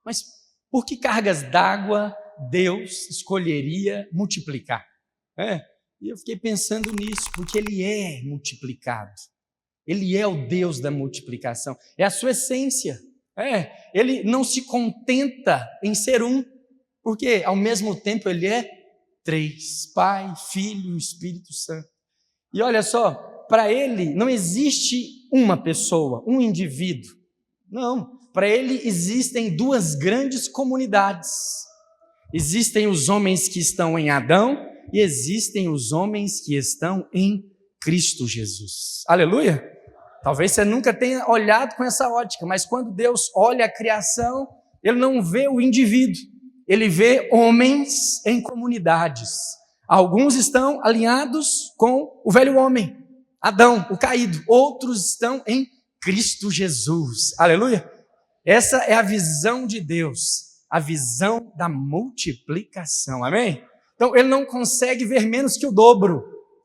Mas por que cargas d'água Deus escolheria multiplicar? E eu fiquei pensando nisso, porque Ele é multiplicado. Ele é o Deus da multiplicação. É a sua essência. Ele não se contenta em ser um, porque ao mesmo tempo Ele é três: Pai, Filho e Espírito Santo. E olha só, para Ele não existe uma pessoa, um indivíduo. Não, para Ele existem duas grandes comunidades. Existem os homens que estão em Adão e existem os homens que estão em Cristo Jesus. Aleluia! Talvez você nunca tenha olhado com essa ótica, mas quando Deus olha a criação, Ele não vê o indivíduo, Ele vê homens em comunidades. Alguns estão alinhados com o velho homem, Adão, o caído. Outros estão em Cristo Jesus. Aleluia! Essa é a visão de Deus, a visão da multiplicação. Amém? Então, Ele não consegue ver menos que o dobro.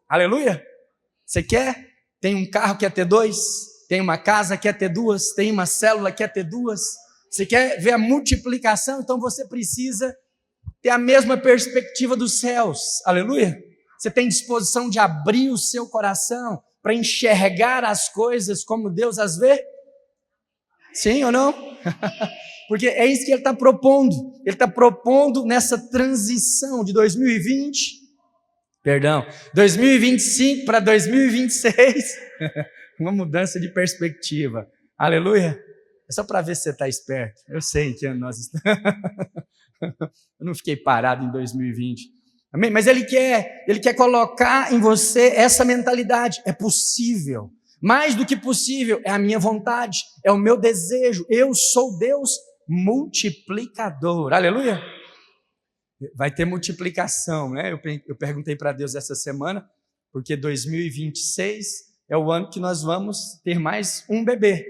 Aleluia! Você quer? Tem um carro, quer ter dois? Tem uma casa, quer ter duas? Tem uma célula, quer ter duas? Você quer ver a multiplicação? Então você precisa ter a mesma perspectiva dos céus. Aleluia! Você tem disposição de abrir o seu coração para enxergar as coisas como Deus as vê? Sim ou não? Porque é isso que Ele está propondo. Ele está propondo nessa transição de 2025 para 2026, uma mudança de perspectiva. Aleluia! É só para ver se você está esperto. Eu sei que nós estamos. Eu não fiquei parado em 2020. Amém? Mas Ele quer colocar em você essa mentalidade. É possível. Mais do que possível, é a minha vontade, é o meu desejo. Eu sou Deus multiplicador. Aleluia! Vai ter multiplicação, né? Eu perguntei para Deus essa semana, porque 2026 é o ano que nós vamos ter mais um bebê.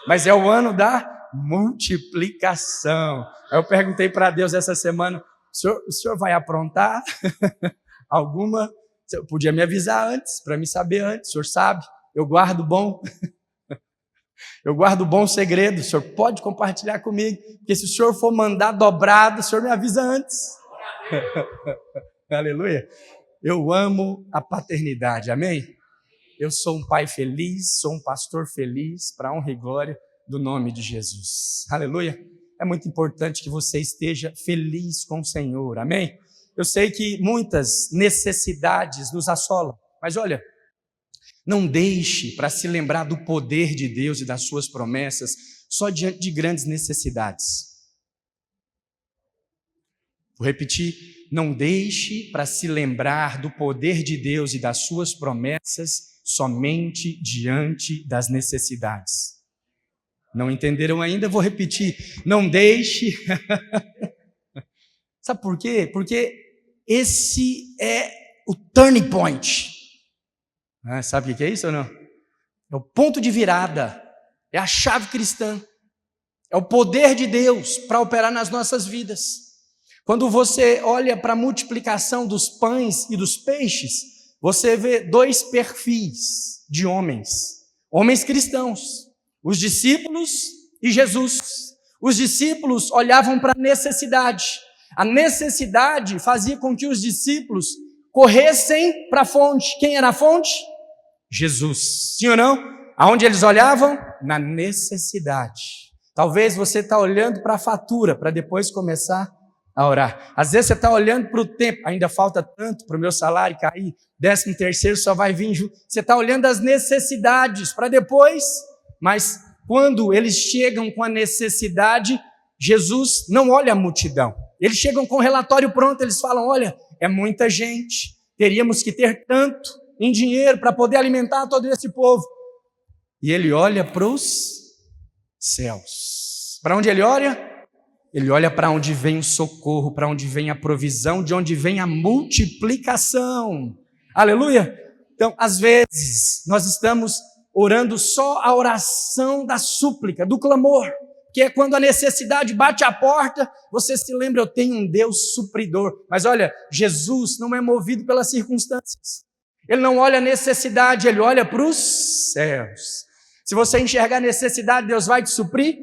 Mas é o ano da multiplicação. Aí eu perguntei para Deus essa semana: o senhor vai aprontar alguma? Você podia me avisar antes, para me saber antes. O senhor sabe, eu guardo bom segredo. O senhor pode compartilhar comigo, porque se o senhor for mandar dobrado, o senhor me avisa antes. Aleluia! Eu amo a paternidade, amém? Eu sou um pai feliz, sou um pastor feliz, para a honra e glória do nome de Jesus. Aleluia! É muito importante que você esteja feliz com o Senhor, amém? Eu sei que muitas necessidades nos assolam, mas olha, não deixe para se lembrar do poder de Deus e das suas promessas só diante de grandes necessidades. Vou repetir: não deixe para se lembrar do poder de Deus e das suas promessas somente diante das necessidades. Não entenderam ainda? Vou repetir: não deixe. Sabe por quê? Porque esse é o turning point. Sabe o que é isso ou não? É o ponto de virada, é a chave cristã, é o poder de Deus para operar nas nossas vidas. Quando você olha para a multiplicação dos pães e dos peixes, você vê dois perfis de homens cristãos, os discípulos e Jesus. Os discípulos olhavam para a necessidade fazia com que os discípulos corressem para a fonte. Quem era a fonte? Jesus. Sim ou não? Aonde eles olhavam? Na necessidade. Talvez você está olhando para a fatura, para depois começar a orar. Às vezes você está olhando para o tempo, ainda falta tanto para o meu salário cair, 13º só vai vir junto. Você está olhando as necessidades para depois, mas quando eles chegam com a necessidade, Jesus não olha a multidão. Eles chegam com o relatório pronto, eles falam: olha, é muita gente, teríamos que ter tanto em dinheiro para poder alimentar todo esse povo. E ele olha para os céus. Para onde ele olha? Ele olha para onde vem o socorro, para onde vem a provisão, de onde vem a multiplicação. Aleluia! Então, às vezes, nós estamos orando só a oração da súplica, do clamor, que é quando a necessidade bate à porta, você se lembra: eu tenho um Deus supridor. Mas olha, Jesus não é movido pelas circunstâncias. Ele não olha a necessidade, ele olha para os céus. Se você enxergar a necessidade, Deus vai te suprir.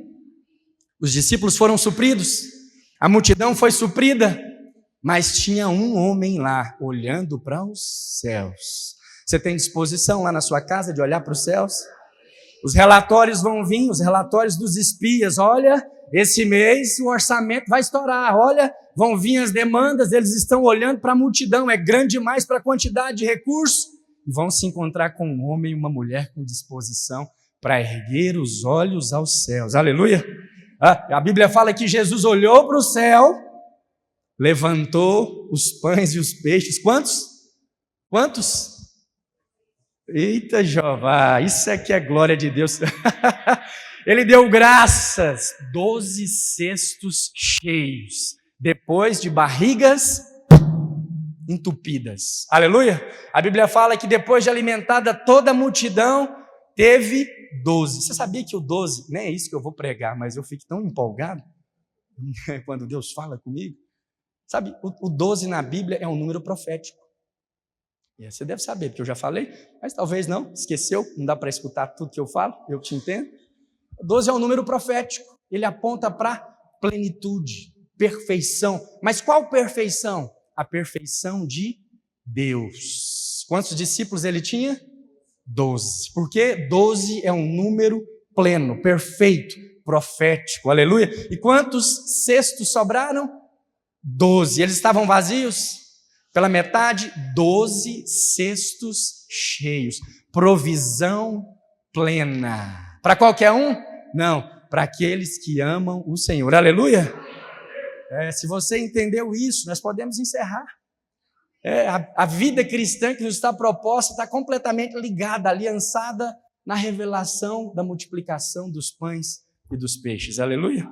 Os discípulos foram supridos, a multidão foi suprida, mas tinha um homem lá, olhando para os céus. Você tem disposição lá na sua casa de olhar para os céus? Os relatórios vão vir, os relatórios dos espias. Olha, esse mês o orçamento vai estourar. Olha, vão vir as demandas, eles estão olhando para a multidão. É grande demais para a quantidade de recursos. E vão se encontrar com um homem e uma mulher com disposição para erguer os olhos aos céus. Aleluia! A Bíblia fala que Jesus olhou para o céu, levantou os pães e os peixes. Quantos? Quantos? Eita, Jeová, isso aqui é glória de Deus. Ele deu graças, 12 cestos cheios, depois de barrigas entupidas. Aleluia! A Bíblia fala que depois de alimentada toda a multidão, teve 12. Você sabia que o 12, nem é isso que eu vou pregar, mas eu fico tão empolgado quando Deus fala comigo. Sabe, o 12 na Bíblia é um número profético. E você deve saber, porque eu já falei, mas talvez não, esqueceu, não dá para escutar tudo que eu falo, eu te entendo. O 12 é um número profético, ele aponta para plenitude, perfeição. Mas qual perfeição? A perfeição de Deus. Quantos discípulos ele tinha? 12. Porque 12 é um número pleno, perfeito, profético. Aleluia. E quantos cestos sobraram? 12. Eles estavam vazios? Pela metade, 12 cestos cheios. Provisão plena. Para qualquer um? Não, para aqueles que amam o Senhor. Aleluia. Se você entendeu isso, nós podemos encerrar. A vida cristã que nos está proposta está completamente ligada, aliançada na revelação da multiplicação dos pães e dos peixes. Aleluia?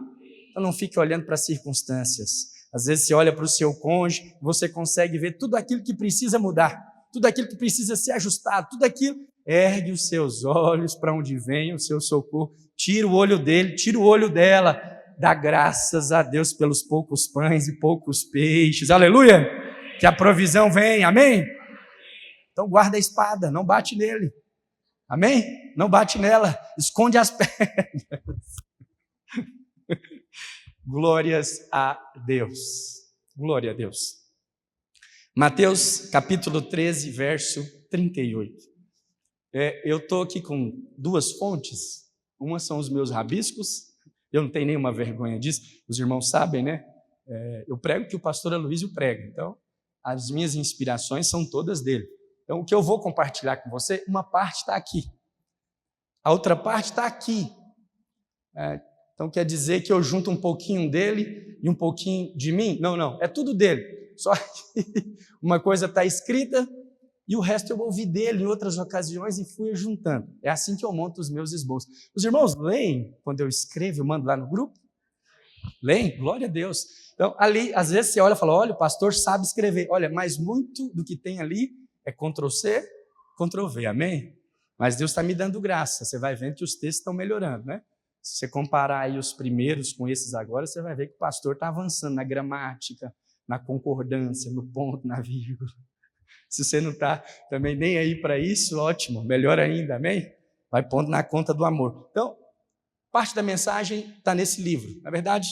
Então não fique olhando para as circunstâncias. Às vezes você olha para o seu cônjuge, você consegue ver tudo aquilo que precisa mudar, tudo aquilo que precisa ser ajustado, tudo aquilo. Ergue os seus olhos para onde vem o seu socorro. Tira o olho dele, tira o olho dela. Dá graças a Deus pelos poucos pães e poucos peixes. Aleluia! Que a provisão vem, amém? Então guarda a espada, não bate nele. Amém? Não bate nela, esconde as pernas. Glórias a Deus. Glória a Deus. Mateus capítulo 13, verso 38. Eu estou aqui com duas fontes. Uma são os meus rabiscos. Eu não tenho nenhuma vergonha disso. Os irmãos sabem, né? Eu prego que o pastor Aloysio prega. Então, as minhas inspirações são todas dele. Então, o que eu vou compartilhar com você, uma parte está aqui. A outra parte está aqui. Então, quer dizer que eu junto um pouquinho dele e um pouquinho de mim? Não, é tudo dele. Só que uma coisa está escrita e o resto eu ouvi dele em outras ocasiões e fui juntando. É assim que eu monto os meus esboços. Os irmãos leem quando eu escrevo, eu mando lá no grupo? Leem? Glória a Deus. Então, ali, às vezes você olha e fala, olha, o pastor sabe escrever. Olha, mas muito do que tem ali é Ctrl+C, Ctrl+V, amém? Mas Deus está me dando graça. Você vai vendo que os textos estão melhorando, né? Se você comparar aí os primeiros com esses agora, você vai ver que o pastor está avançando na gramática, na concordância, no ponto, na vírgula. Se você não está também nem aí para isso, ótimo, melhor ainda, amém? Vai pondo na conta do amor. Então, parte da mensagem está nesse livro. Na verdade,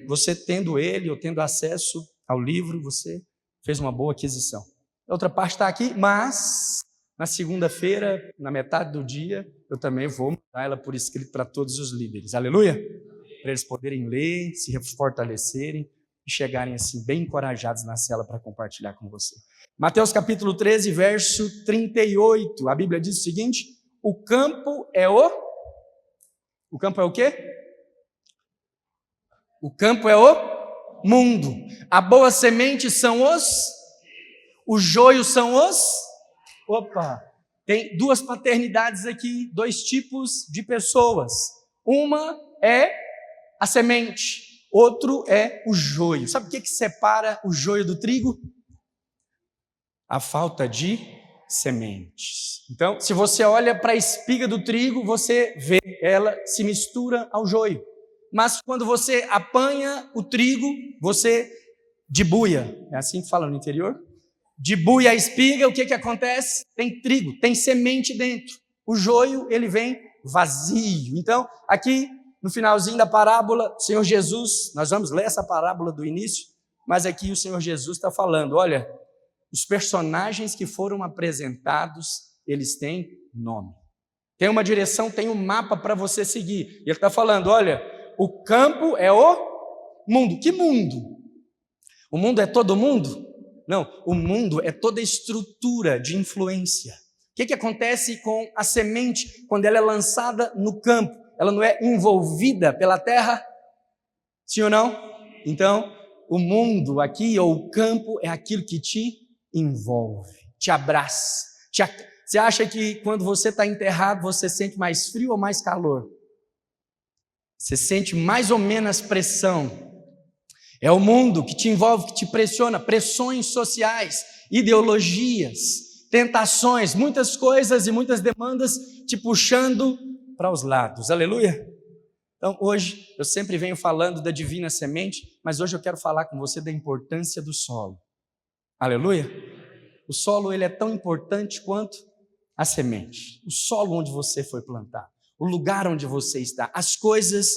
você tendo ele ou tendo acesso ao livro, você fez uma boa aquisição. A outra parte está aqui, mas na segunda-feira, na metade do dia, eu também vou mandar ela por escrito para todos os líderes. Aleluia? Para eles poderem ler, se fortalecerem e chegarem assim bem encorajados na cela para compartilhar com você. Mateus capítulo 13, verso 38. A Bíblia diz o seguinte: o campo é o quê? O campo é o mundo. A boa semente são o joio são tem duas paternidades aqui, dois tipos de pessoas. Uma é a semente, outro é o joio. Sabe o que separa o joio do trigo? A falta de sementes. Então, se você olha para a espiga do trigo, você vê ela se mistura ao joio. Mas quando você apanha o trigo, você debuia. É assim que fala no interior? Debuia a espiga, o que acontece? Tem trigo, tem semente dentro. O joio, ele vem vazio. Então, aqui no finalzinho da parábola, o Senhor Jesus, nós vamos ler essa parábola do início, mas aqui o Senhor Jesus está falando, olha, os personagens que foram apresentados, eles têm nome. Tem uma direção, tem um mapa para você seguir. Ele está falando, olha, o campo é o mundo. Que mundo? O mundo é todo mundo? Não, o mundo é toda estrutura de influência. O que acontece com a semente quando ela é lançada no campo? Ela não é envolvida pela terra? Sim ou não? Então, o mundo aqui, ou o campo, é aquilo que te envolve, te abraça. Você acha que quando você está enterrado, você sente mais frio ou mais calor? Você sente mais ou menos pressão. É o mundo que te envolve, que te pressiona, pressões sociais, ideologias, tentações, muitas coisas e muitas demandas te puxando para os lados. Aleluia? Então, hoje, eu sempre venho falando da divina semente, mas hoje eu quero falar com você da importância do solo. Aleluia? O solo, ele é tão importante quanto a semente. O solo onde você foi plantado, o lugar onde você está, as coisas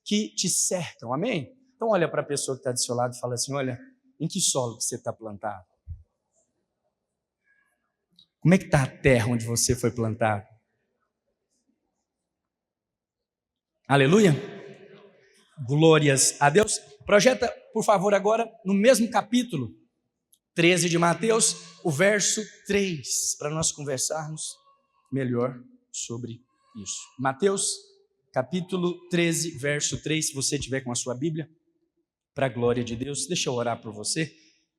que te cercam. Amém? Então, olha para a pessoa que está do seu lado e fala assim, olha, em que solo que você está plantado? Como é que está a terra onde você foi plantado? Aleluia? Glórias a Deus. Projeta, por favor, agora, no mesmo capítulo 13 de Mateus, o verso 3, para nós conversarmos melhor sobre isso. Mateus, capítulo 13, verso 3, se você tiver com a sua Bíblia, para a glória de Deus, deixa eu orar por você.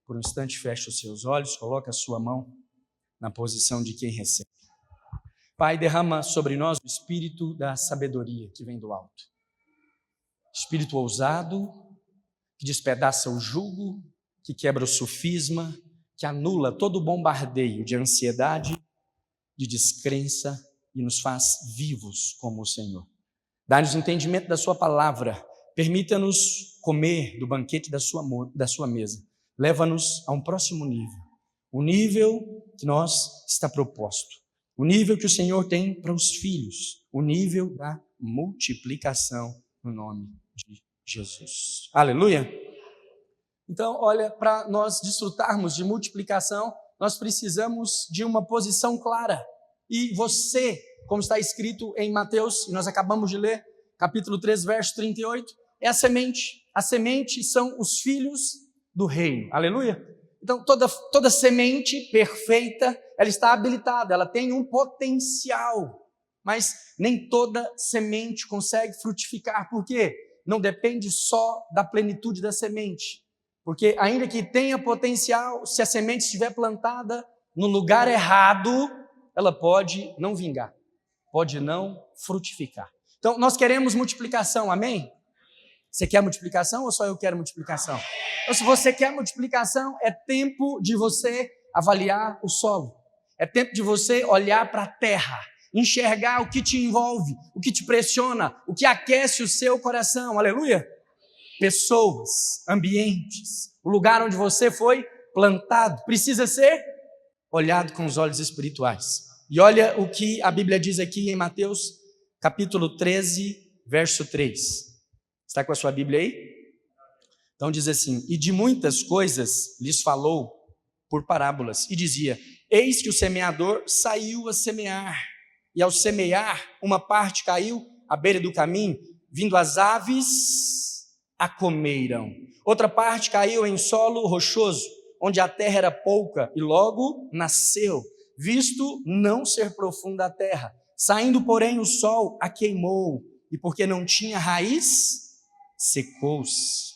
Por um instante, feche os seus olhos, coloca a sua mão na posição de quem recebe. Pai, derrama sobre nós o espírito da sabedoria que vem do alto. Espírito ousado, que despedaça o jugo, que quebra o sofisma, que anula todo o bombardeio de ansiedade, de descrença e nos faz vivos como o Senhor. Dá-nos entendimento da sua palavra, permita-nos comer do banquete da sua mesa. Leva-nos a um próximo nível, o nível que nós está proposto, o nível que o Senhor tem para os filhos, o nível da multiplicação no nome de Jesus. Aleluia! Então, olha, para nós desfrutarmos de multiplicação, nós precisamos de uma posição clara. E você, como está escrito em Mateus, e nós acabamos de ler, capítulo 3, verso 38, é a semente. A semente são os filhos do reino. Aleluia? Então, toda semente perfeita, ela está habilitada, ela tem um potencial. Mas nem toda semente consegue frutificar. Por quê? Não depende só da plenitude da semente. Porque ainda que tenha potencial, se a semente estiver plantada no lugar errado, ela pode não vingar, pode não frutificar. Então, nós queremos multiplicação, amém? Você quer multiplicação ou só eu quero multiplicação? Então, se você quer multiplicação, é tempo de você avaliar o solo. É tempo de você olhar para a terra, enxergar o que te envolve, o que te pressiona, o que aquece o seu coração, aleluia? Pessoas, ambientes, o lugar onde você foi plantado, precisa ser olhado com os olhos espirituais. E olha o que a Bíblia diz aqui em Mateus, capítulo 13, verso 3. Está com a sua Bíblia aí? Então diz assim, e de muitas coisas lhes falou por parábolas, e dizia, eis que o semeador saiu a semear, e ao semear, uma parte caiu à beira do caminho, vindo as aves a comeram. Outra parte caiu em solo rochoso, onde a terra era pouca, e logo nasceu, visto não ser profunda a terra. Saindo, porém, o sol a queimou, e porque não tinha raiz, secou-se.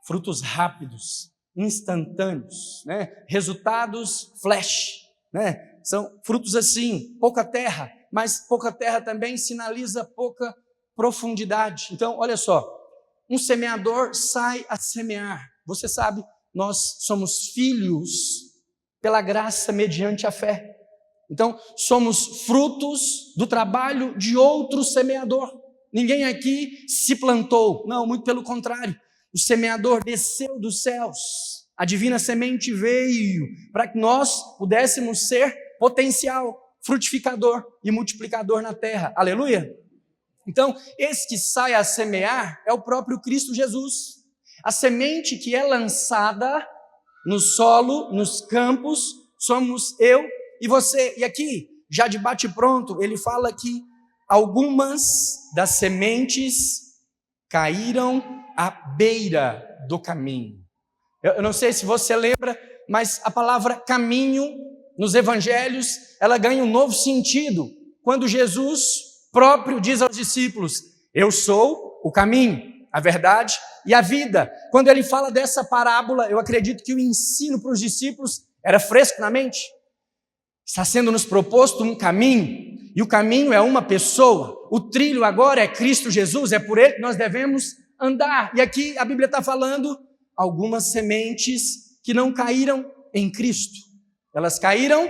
Frutos rápidos, instantâneos, né? Resultados flash, né? São frutos assim, pouca terra, mas pouca terra também sinaliza pouca profundidade. Então, olha só, um semeador sai a semear. Você sabe, nós somos filhos pela graça mediante a fé. Então, somos frutos do trabalho de outro semeador. Ninguém aqui se plantou, não, muito pelo contrário. O semeador desceu dos céus, a divina semente veio para que nós pudéssemos ser potencial, frutificador e multiplicador na terra. Aleluia? Então, esse que sai a semear é o próprio Cristo Jesus. A semente que é lançada no solo, nos campos, somos eu e você. E aqui, já de bate-pronto, ele fala que algumas das sementes caíram à beira do caminho. Eu não sei se você lembra, mas a palavra caminho nos evangelhos, ela ganha um novo sentido quando Jesus próprio diz aos discípulos: eu sou o caminho, a verdade e a vida. Quando ele fala dessa parábola, eu acredito que o ensino para os discípulos era fresco na mente. Está sendo nos proposto um caminho, e o caminho é uma pessoa. O trilho agora é Cristo Jesus, é por ele que nós devemos andar. E aqui a Bíblia está falando algumas sementes que não caíram em Cristo. Elas caíram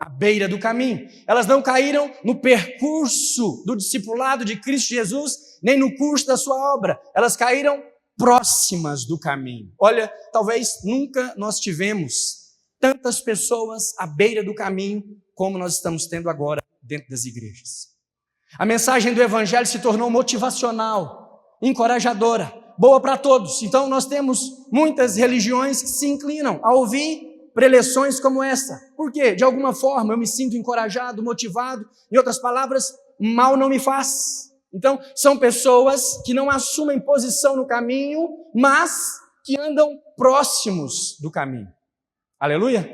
à beira do caminho. Elas não caíram no percurso do discipulado de Cristo Jesus, nem no curso da sua obra. Elas caíram próximas do caminho. Olha, talvez nunca nós tivemos tantas pessoas à beira do caminho como nós estamos tendo agora dentro das igrejas. A mensagem do Evangelho se tornou motivacional, encorajadora, boa para todos. Então nós temos muitas religiões que se inclinam a ouvir preleções como essa. Por quê? De alguma forma eu me sinto encorajado, motivado. Em outras palavras, mal não me faz. Então, são pessoas que não assumem posição no caminho, mas que andam próximos do caminho. Aleluia?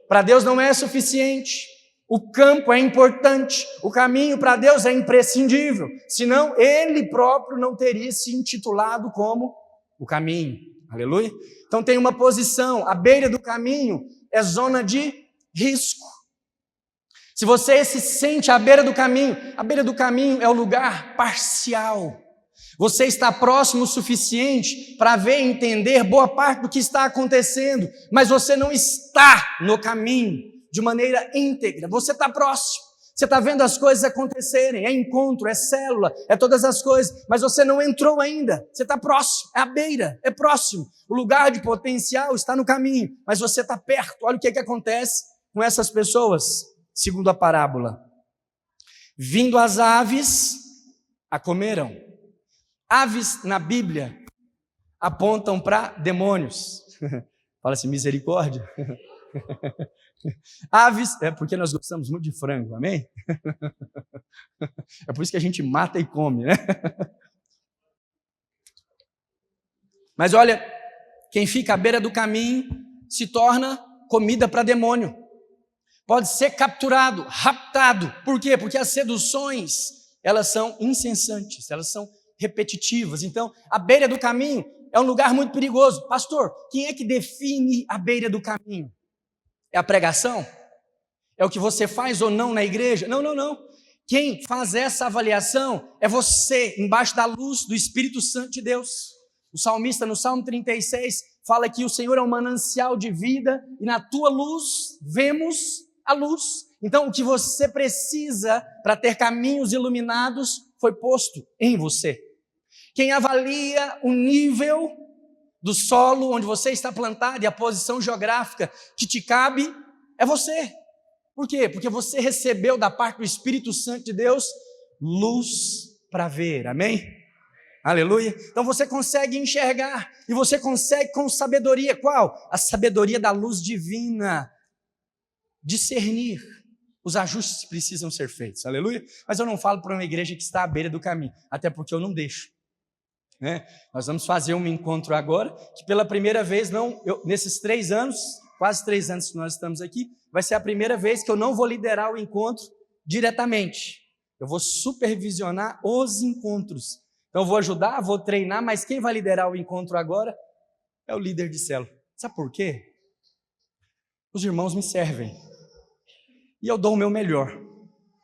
Para Deus não é suficiente. O campo é importante. O caminho para Deus é imprescindível. Senão, Ele próprio não teria se intitulado como o caminho. Aleluia? Então tem uma posição, à beira do caminho é zona de risco. Se você se sente à beira do caminho é o lugar parcial. Você está próximo o suficiente para ver e entender boa parte do que está acontecendo, mas você não está no caminho de maneira íntegra. Você está próximo. Você está vendo as coisas acontecerem, é encontro, é célula, é todas as coisas, mas você não entrou ainda, você está próximo, é à beira, é próximo. O lugar de potencial está no caminho, mas você está perto. Olha o que acontece com essas pessoas, segundo a parábola. Vindo as aves, a comeram. Aves na Bíblia apontam para demônios. Fala assim, misericórdia. Aves, é porque nós gostamos muito de frango, amém? É por isso que a gente mata e come, né? Mas olha, quem fica à beira do caminho se torna comida para demônio. Pode ser capturado, raptado. Por quê? Porque as seduções, elas são incessantes, elas são repetitivas. Então, a beira do caminho é um lugar muito perigoso. Pastor, quem é que define a beira do caminho? É a pregação? É o que você faz ou não na igreja? Não. Quem faz essa avaliação é você, embaixo da luz do Espírito Santo de Deus. O salmista, no Salmo 36, fala que o Senhor é um manancial de vida e na tua luz vemos a luz. Então, o que você precisa para ter caminhos iluminados foi posto em você. Quem avalia o nível do solo onde você está plantado e a posição geográfica que te cabe é você. Por quê? Porque você recebeu da parte do Espírito Santo de Deus luz para ver, amém? Aleluia. Então você consegue enxergar e você consegue com sabedoria. Qual? A sabedoria da luz divina. Discernir os ajustes que precisam ser feitos, aleluia. Mas eu não falo para uma igreja que está à beira do caminho, até porque eu não deixo. Nós vamos fazer um encontro agora, que pela primeira vez, nesses 3 anos, quase 3 anos que nós estamos aqui, vai ser a primeira vez que eu não vou liderar o encontro diretamente. Eu vou supervisionar os encontros. Então eu vou ajudar, vou treinar, mas quem vai liderar o encontro agora é o líder de célula. Sabe por quê? Os irmãos me servem. E eu dou o meu melhor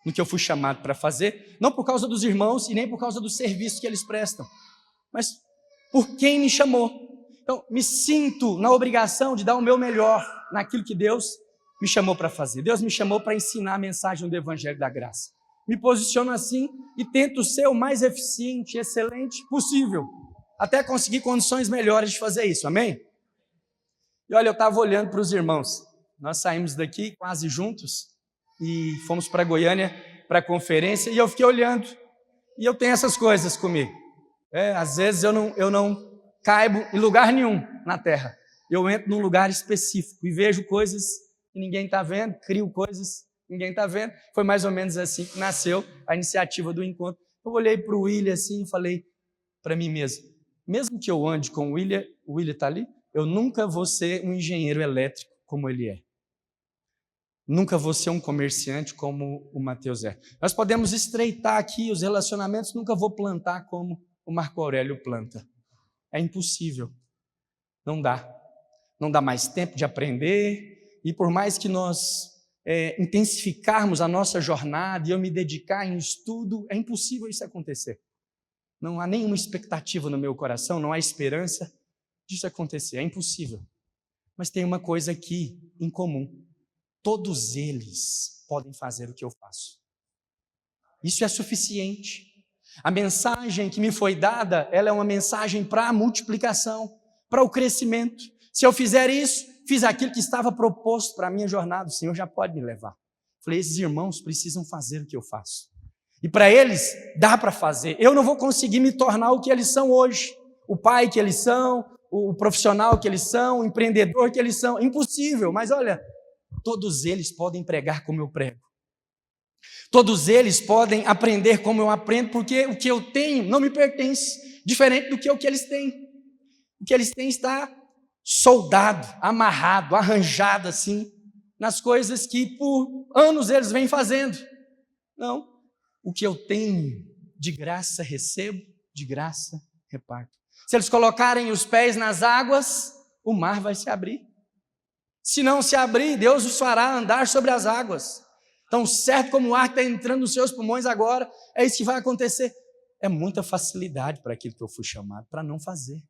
no que eu fui chamado para fazer, não por causa dos irmãos e nem por causa do serviço que eles prestam, mas por quem me chamou. Então, me sinto na obrigação de dar o meu melhor naquilo que Deus me chamou para fazer. Deus me chamou para ensinar a mensagem do Evangelho da Graça. Me posiciono assim e tento ser o mais eficiente e excelente possível, até conseguir condições melhores de fazer isso, amém? E olha, eu estava olhando para os irmãos. Nós saímos daqui quase juntos e fomos para Goiânia para a conferência e eu fiquei olhando. E eu tenho essas coisas comigo. Às vezes eu não caibo em lugar nenhum na terra. Eu entro num lugar específico e vejo coisas que ninguém está vendo, crio coisas que ninguém está vendo. Foi mais ou menos assim que nasceu a iniciativa do encontro. Eu olhei para o William assim e falei para mim mesmo que eu ande com o William está ali, eu nunca vou ser um engenheiro elétrico como ele é. Nunca vou ser um comerciante como o Mateus é. Nós podemos estreitar aqui os relacionamentos, nunca vou plantar como o Marco Aurélio planta. É impossível. Não dá. Não dá mais tempo de aprender, e por mais que nós intensificarmos a nossa jornada e eu me dedicar em estudo, é impossível isso acontecer. Não há nenhuma expectativa no meu coração, não há esperança disso acontecer, é impossível. Mas tem uma coisa aqui em comum: todos eles podem fazer o que eu faço. Isso é suficiente. A mensagem que me foi dada, ela é uma mensagem para a multiplicação, para o crescimento. Se eu fizer isso, fiz aquilo que estava proposto para a minha jornada, o Senhor já pode me levar. Falei, esses irmãos precisam fazer o que eu faço. E para eles, dá para fazer. Eu não vou conseguir me tornar o que eles são hoje. O pai que eles são, o profissional que eles são, o empreendedor que eles são. Impossível, mas olha, todos eles podem pregar como eu prego. Todos eles podem aprender como eu aprendo, porque o que eu tenho não me pertence, diferente do que o que eles têm. O que eles têm está soldado, amarrado, arranjado assim, nas coisas que por anos eles vêm fazendo. Não, o que eu tenho de graça recebo, de graça reparto. Se eles colocarem os pés nas águas, o mar vai se abrir. Se não se abrir, Deus os fará andar sobre as águas. Tão certo como o ar que está entrando nos seus pulmões agora, é isso que vai acontecer. É muita facilidade para aquilo que eu fui chamado, para não fazer.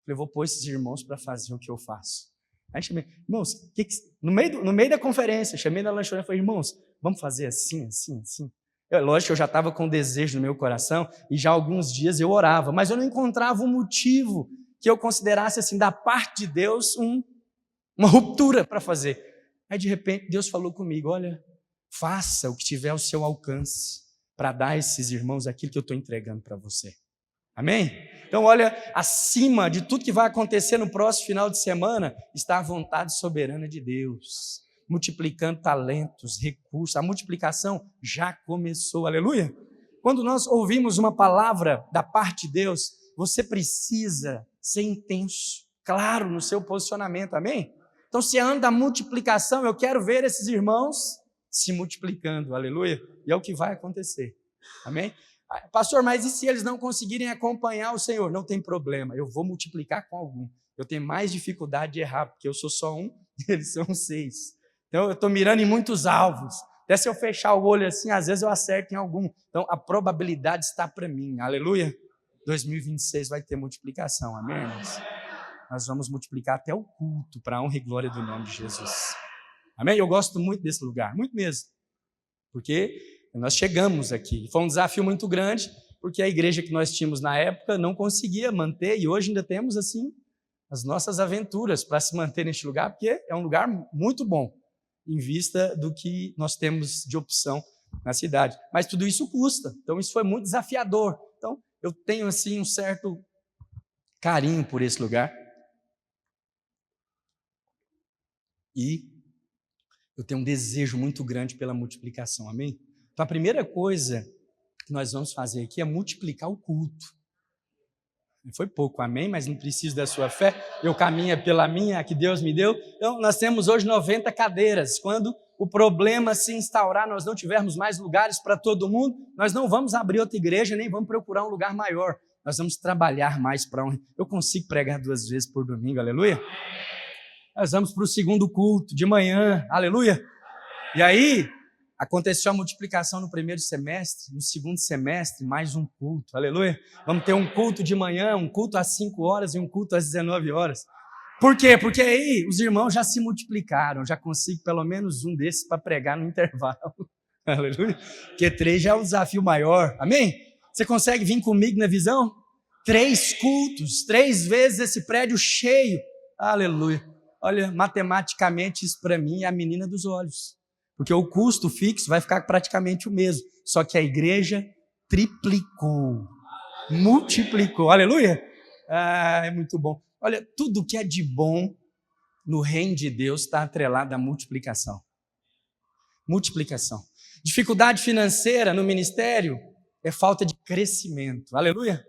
Eu vou pôr esses irmãos para fazer o que eu faço. Aí chamei, irmãos, no meio da conferência, chamei na lanchonete e falei, irmãos, vamos fazer assim, assim, assim. Lógico que eu já estava com desejo no meu coração e já há alguns dias eu orava, mas eu não encontrava um motivo que eu considerasse assim, da parte de Deus, uma ruptura para fazer. Aí de repente Deus falou comigo, olha, faça o que tiver ao seu alcance para dar a esses irmãos aquilo que eu estou entregando para você. Amém? Então olha, acima de tudo que vai acontecer no próximo final de semana, está a vontade soberana de Deus, multiplicando talentos, recursos. A multiplicação já começou, aleluia? Quando nós ouvimos uma palavra da parte de Deus, você precisa ser intenso, claro no seu posicionamento, amém? Então se anda a multiplicação, eu quero ver esses irmãos se multiplicando, aleluia? E é o que vai acontecer, amém? Pastor, mas e se eles não conseguirem acompanhar o Senhor? Não tem problema, eu vou multiplicar com algum. Eu tenho mais dificuldade de errar, porque eu sou só um, eles são 6. Então eu estou mirando em muitos alvos. Até se eu fechar o olho assim, às vezes eu acerto em algum. Então a probabilidade está para mim, aleluia? 2026 vai ter multiplicação, amém, irmãos? Nós vamos multiplicar até o culto, para a honra e glória do nome de Jesus. Amém? Eu gosto muito desse lugar, muito mesmo. Porque nós chegamos aqui. Foi um desafio muito grande, porque a igreja que nós tínhamos na época não conseguia manter, e hoje ainda temos, assim, as nossas aventuras para se manter neste lugar, porque é um lugar muito bom, em vista do que nós temos de opção na cidade. Mas tudo isso custa, então isso foi muito desafiador. Então, eu tenho, assim, um certo carinho por esse lugar. E eu tenho um desejo muito grande pela multiplicação, amém? Então, a primeira coisa que nós vamos fazer aqui é multiplicar o culto. Foi pouco, amém? Mas não preciso da sua fé. Eu caminho pela minha, que Deus me deu. Então, nós temos hoje 90 cadeiras. Quando o problema se instaurar, nós não tivermos mais lugares para todo mundo, nós não vamos abrir outra igreja, nem vamos procurar um lugar maior. Nós vamos trabalhar mais para um... Eu consigo pregar 2 vezes por domingo, aleluia? Nós vamos para o segundo culto de manhã, aleluia? E aí, aconteceu a multiplicação no primeiro semestre, no segundo semestre, mais um culto, aleluia? Vamos ter um culto de manhã, um culto às 5 horas e um culto às 19 horas. Por quê? Porque aí os irmãos já se multiplicaram, já consigo pelo menos um desses para pregar no intervalo, aleluia? Porque 3 já é o desafio maior, amém? Você consegue vir comigo na visão? 3 cultos, 3 vezes esse prédio cheio, aleluia. Olha, matematicamente isso para mim é a menina dos olhos. Porque o custo fixo vai ficar praticamente o mesmo. Só que a igreja triplicou, multiplicou. Aleluia! É muito bom. Olha, tudo que é de bom no reino de Deus está atrelado à multiplicação. Multiplicação. Dificuldade financeira no ministério é falta de crescimento. Aleluia!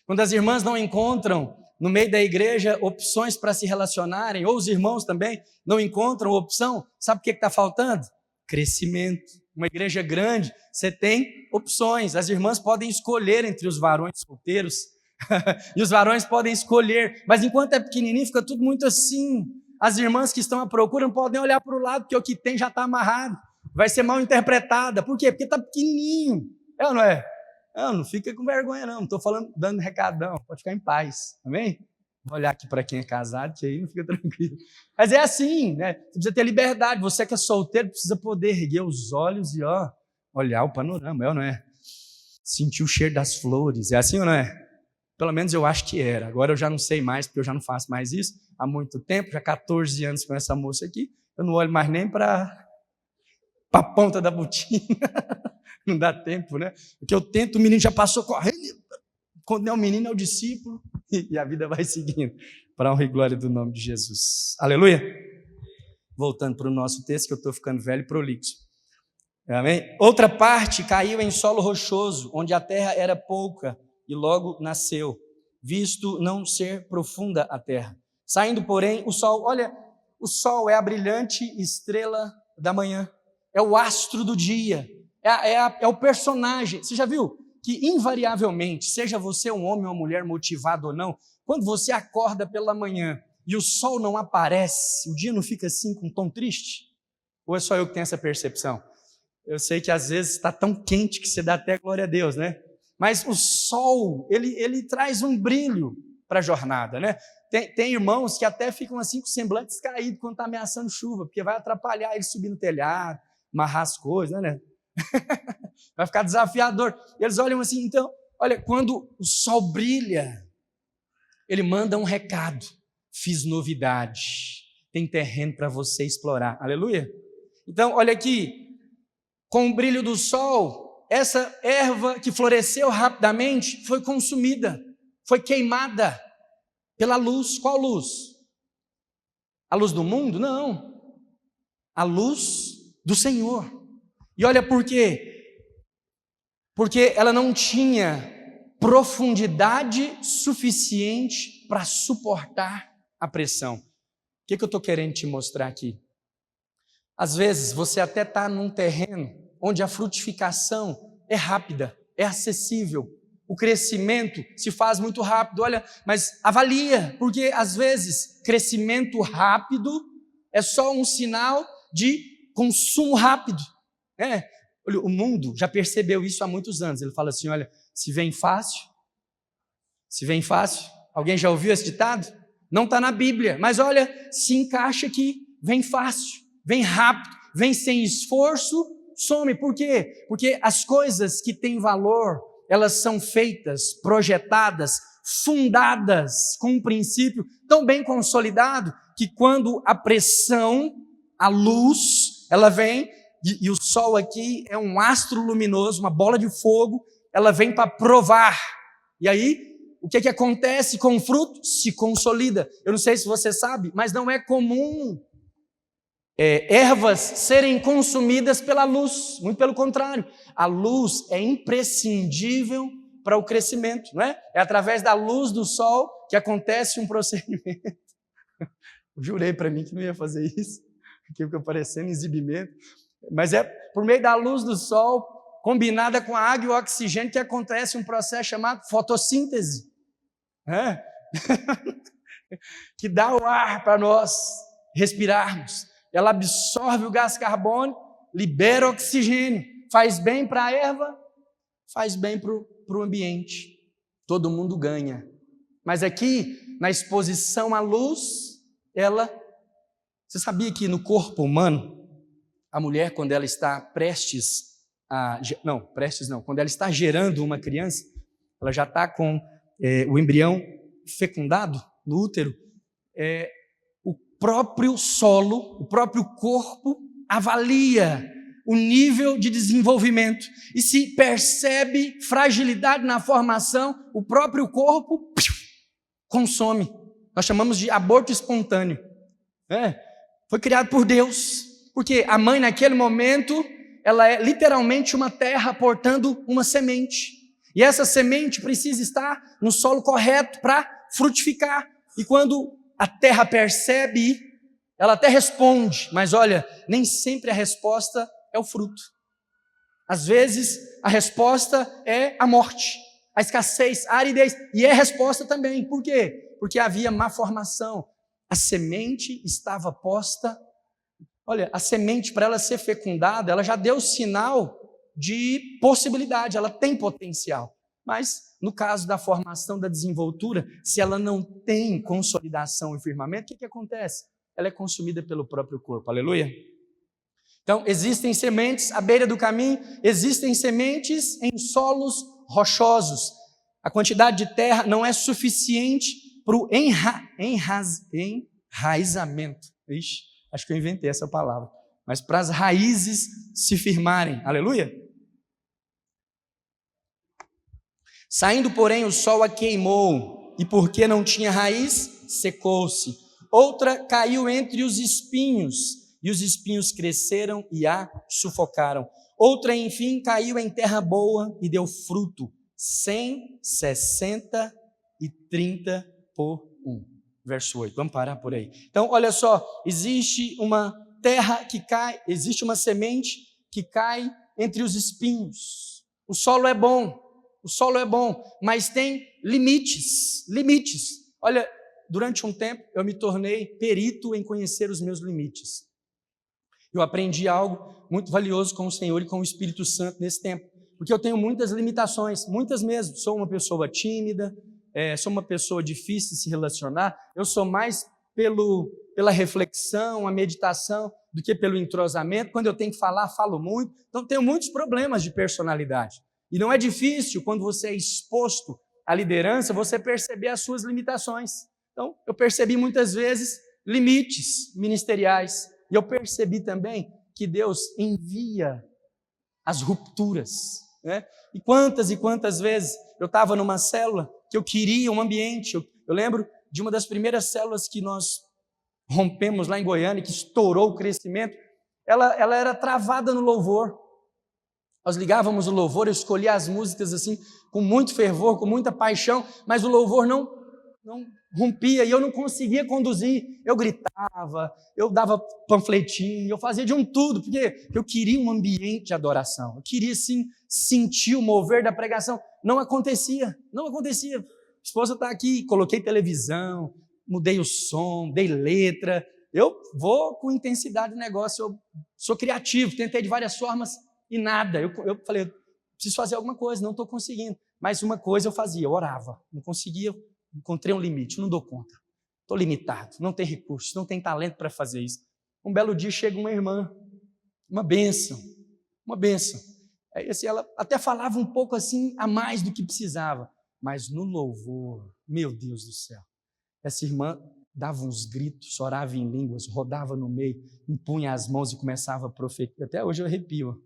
Quando as irmãs não encontram no meio da igreja opções para se relacionarem, ou os irmãos também não encontram opção, sabe o que está faltando? Crescimento. Uma igreja grande, você tem opções. As irmãs podem escolher entre os varões solteiros, e os varões podem escolher, mas enquanto é pequenininho fica tudo muito assim. As irmãs que estão à procura não podem olhar para o lado, porque o que tem já está amarrado, vai ser mal interpretada. Por quê? Porque está pequenininho. É ou não é? Não fica com vergonha não estou falando, dando recadão, pode ficar em paz, amém? Vou olhar aqui para quem é casado, que aí não fica tranquilo. Mas é assim, né? Você precisa ter liberdade, você que é solteiro precisa poder erguer os olhos e olhar o panorama, é ou não é? Sentir o cheiro das flores, é assim ou não é? Pelo menos eu acho que era, agora eu já não sei mais, porque eu já não faço mais isso há muito tempo, já 14 anos com essa moça aqui, eu não olho mais nem para a ponta da botina. Não dá tempo, né? Porque eu tento, o menino já passou correndo, quando é o menino é o discípulo, e a vida vai seguindo, para a honra e glória do nome de Jesus. Aleluia? Voltando para o nosso texto, que eu estou ficando velho e prolixo. Amém? Outra parte caiu em solo rochoso, onde a terra era pouca, e logo nasceu, visto não ser profunda a terra. Saindo, porém, o sol, olha, o sol é a brilhante estrela da manhã, é o astro do dia, é o personagem. Você já viu que invariavelmente, seja você um homem ou uma mulher motivado ou não, quando você acorda pela manhã e o sol não aparece, o dia não fica assim com um tom triste? Ou é só eu que tenho essa percepção? Eu sei que às vezes está tão quente que você dá até glória a Deus, né? Mas o sol, ele traz um brilho para a jornada, né? Tem irmãos que até ficam assim com semblantes caídos quando está ameaçando chuva, porque vai atrapalhar ele subir no telhado, amarrar as coisas, né? Vai ficar desafiador. Eles olham assim, então, olha, quando o sol brilha, ele manda um recado: fiz novidade, tem terreno para você explorar. Aleluia? Então, olha aqui, com o brilho do sol, essa erva que floresceu rapidamente foi consumida, foi queimada pela luz. Qual luz? A luz do mundo? Não. A luz do Senhor. E olha por quê? Porque ela não tinha profundidade suficiente para suportar a pressão. O que eu estou querendo te mostrar aqui? Às vezes você até está num terreno onde a frutificação é rápida, é acessível, o crescimento se faz muito rápido. Olha, mas avalia, porque às vezes crescimento rápido é só um sinal de consumo rápido. Olha, o mundo já percebeu isso há muitos anos. Ele fala assim, olha, se vem fácil, alguém já ouviu esse ditado? Não está na Bíblia, mas olha, se encaixa aqui, vem fácil, vem rápido, vem sem esforço, some. Por quê? Porque as coisas que têm valor, elas são feitas, projetadas, fundadas com um princípio tão bem consolidado, que quando a pressão, a luz, ela vem. E o sol aqui é um astro luminoso, uma bola de fogo, ela vem para provar. E aí, o que acontece com o fruto? Se consolida. Eu não sei se você sabe, mas não é comum ervas serem consumidas pela luz. Muito pelo contrário. A luz é imprescindível para o crescimento, não é? É através da luz do sol que acontece um procedimento. Eu jurei para mim que não ia fazer isso, porque fica parecendo exibimento. Mas é por meio da luz do sol, combinada com a água e o oxigênio, que acontece um processo chamado fotossíntese, que dá o ar para nós respirarmos. Ela absorve o gás carbônico, libera oxigênio, faz bem para a erva, faz bem para o ambiente. Todo mundo ganha. Mas aqui, na exposição à luz, você sabia que no corpo humano, a mulher, quando ela está quando ela está gerando uma criança, ela já está com o embrião fecundado no útero, o próprio solo, o próprio corpo avalia o nível de desenvolvimento e se percebe fragilidade na formação, o próprio corpo consome. Nós chamamos de aborto espontâneo. Foi criado por Deus, porque a mãe naquele momento, ela é literalmente uma terra portando uma semente. E essa semente precisa estar no solo correto para frutificar. E quando a terra percebe, ela até responde, mas olha, nem sempre a resposta é o fruto. Às vezes a resposta é a morte, a escassez, a aridez. E é resposta também. Por quê? Porque havia má formação. A semente estava posta. Olha, a semente, para ela ser fecundada, ela já deu sinal de possibilidade, ela tem potencial. Mas, no caso da formação da desenvoltura, se ela não tem consolidação e firmamento, o que acontece? Ela é consumida pelo próprio corpo. Aleluia? Então, existem sementes à beira do caminho, existem sementes em solos rochosos. A quantidade de terra não é suficiente para o enraizamento. Ixi, acho que eu inventei essa palavra. Mas para as raízes se firmarem. Aleluia? Saindo, porém, o sol a queimou, e porque não tinha raiz, secou-se. Outra caiu entre os espinhos, e os espinhos cresceram e a sufocaram. Outra, enfim, caiu em terra boa e deu fruto, 100, 60 e 30 por 1. Verso 8, vamos parar por aí. Então, olha só, existe uma terra que cai, existe uma semente que cai entre os espinhos. O solo é bom, mas tem limites. Olha, durante um tempo eu me tornei perito em conhecer os meus limites. Eu aprendi algo muito valioso com o Senhor e com o Espírito Santo nesse tempo, porque eu tenho muitas limitações, muitas mesmo. Sou uma pessoa tímida, sou uma pessoa difícil de se relacionar, eu sou mais pela reflexão, a meditação, do que pelo entrosamento. Quando eu tenho que falar, falo muito. Então, tenho muitos problemas de personalidade. E não é difícil, quando você é exposto à liderança, você perceber as suas limitações. Então, eu percebi muitas vezes limites ministeriais. E eu percebi também que Deus envia as rupturas, né? E quantas vezes eu estava numa célula que eu queria um ambiente. Eu lembro de uma das primeiras células que nós rompemos lá em Goiânia, que estourou o crescimento. Ela era travada no louvor. Nós ligávamos o louvor, eu escolhia as músicas assim, com muito fervor, com muita paixão, mas o louvor não rompia e eu não conseguia conduzir. Eu gritava, eu dava panfletinho, eu fazia de um tudo, porque eu queria um ambiente de adoração. Eu queria, sim, sentir o mover da pregação. Não acontecia. A esposa está aqui, coloquei televisão, mudei o som, dei letra. Eu vou com intensidade no negócio, eu sou criativo, tentei de várias formas e nada. Eu falei, preciso fazer alguma coisa, não estou conseguindo. Mas uma coisa eu fazia, eu orava. Não conseguia, encontrei um limite, não dou conta. Estou limitado, não tem recursos, não tem talento para fazer isso. Um belo dia chega uma irmã, uma bênção. Aí, assim, ela até falava um pouco assim a mais do que precisava. Mas no louvor, meu Deus do céu, essa irmã dava uns gritos, orava em línguas, rodava no meio, impunha as mãos e começava a profetizar. Até hoje eu arrepio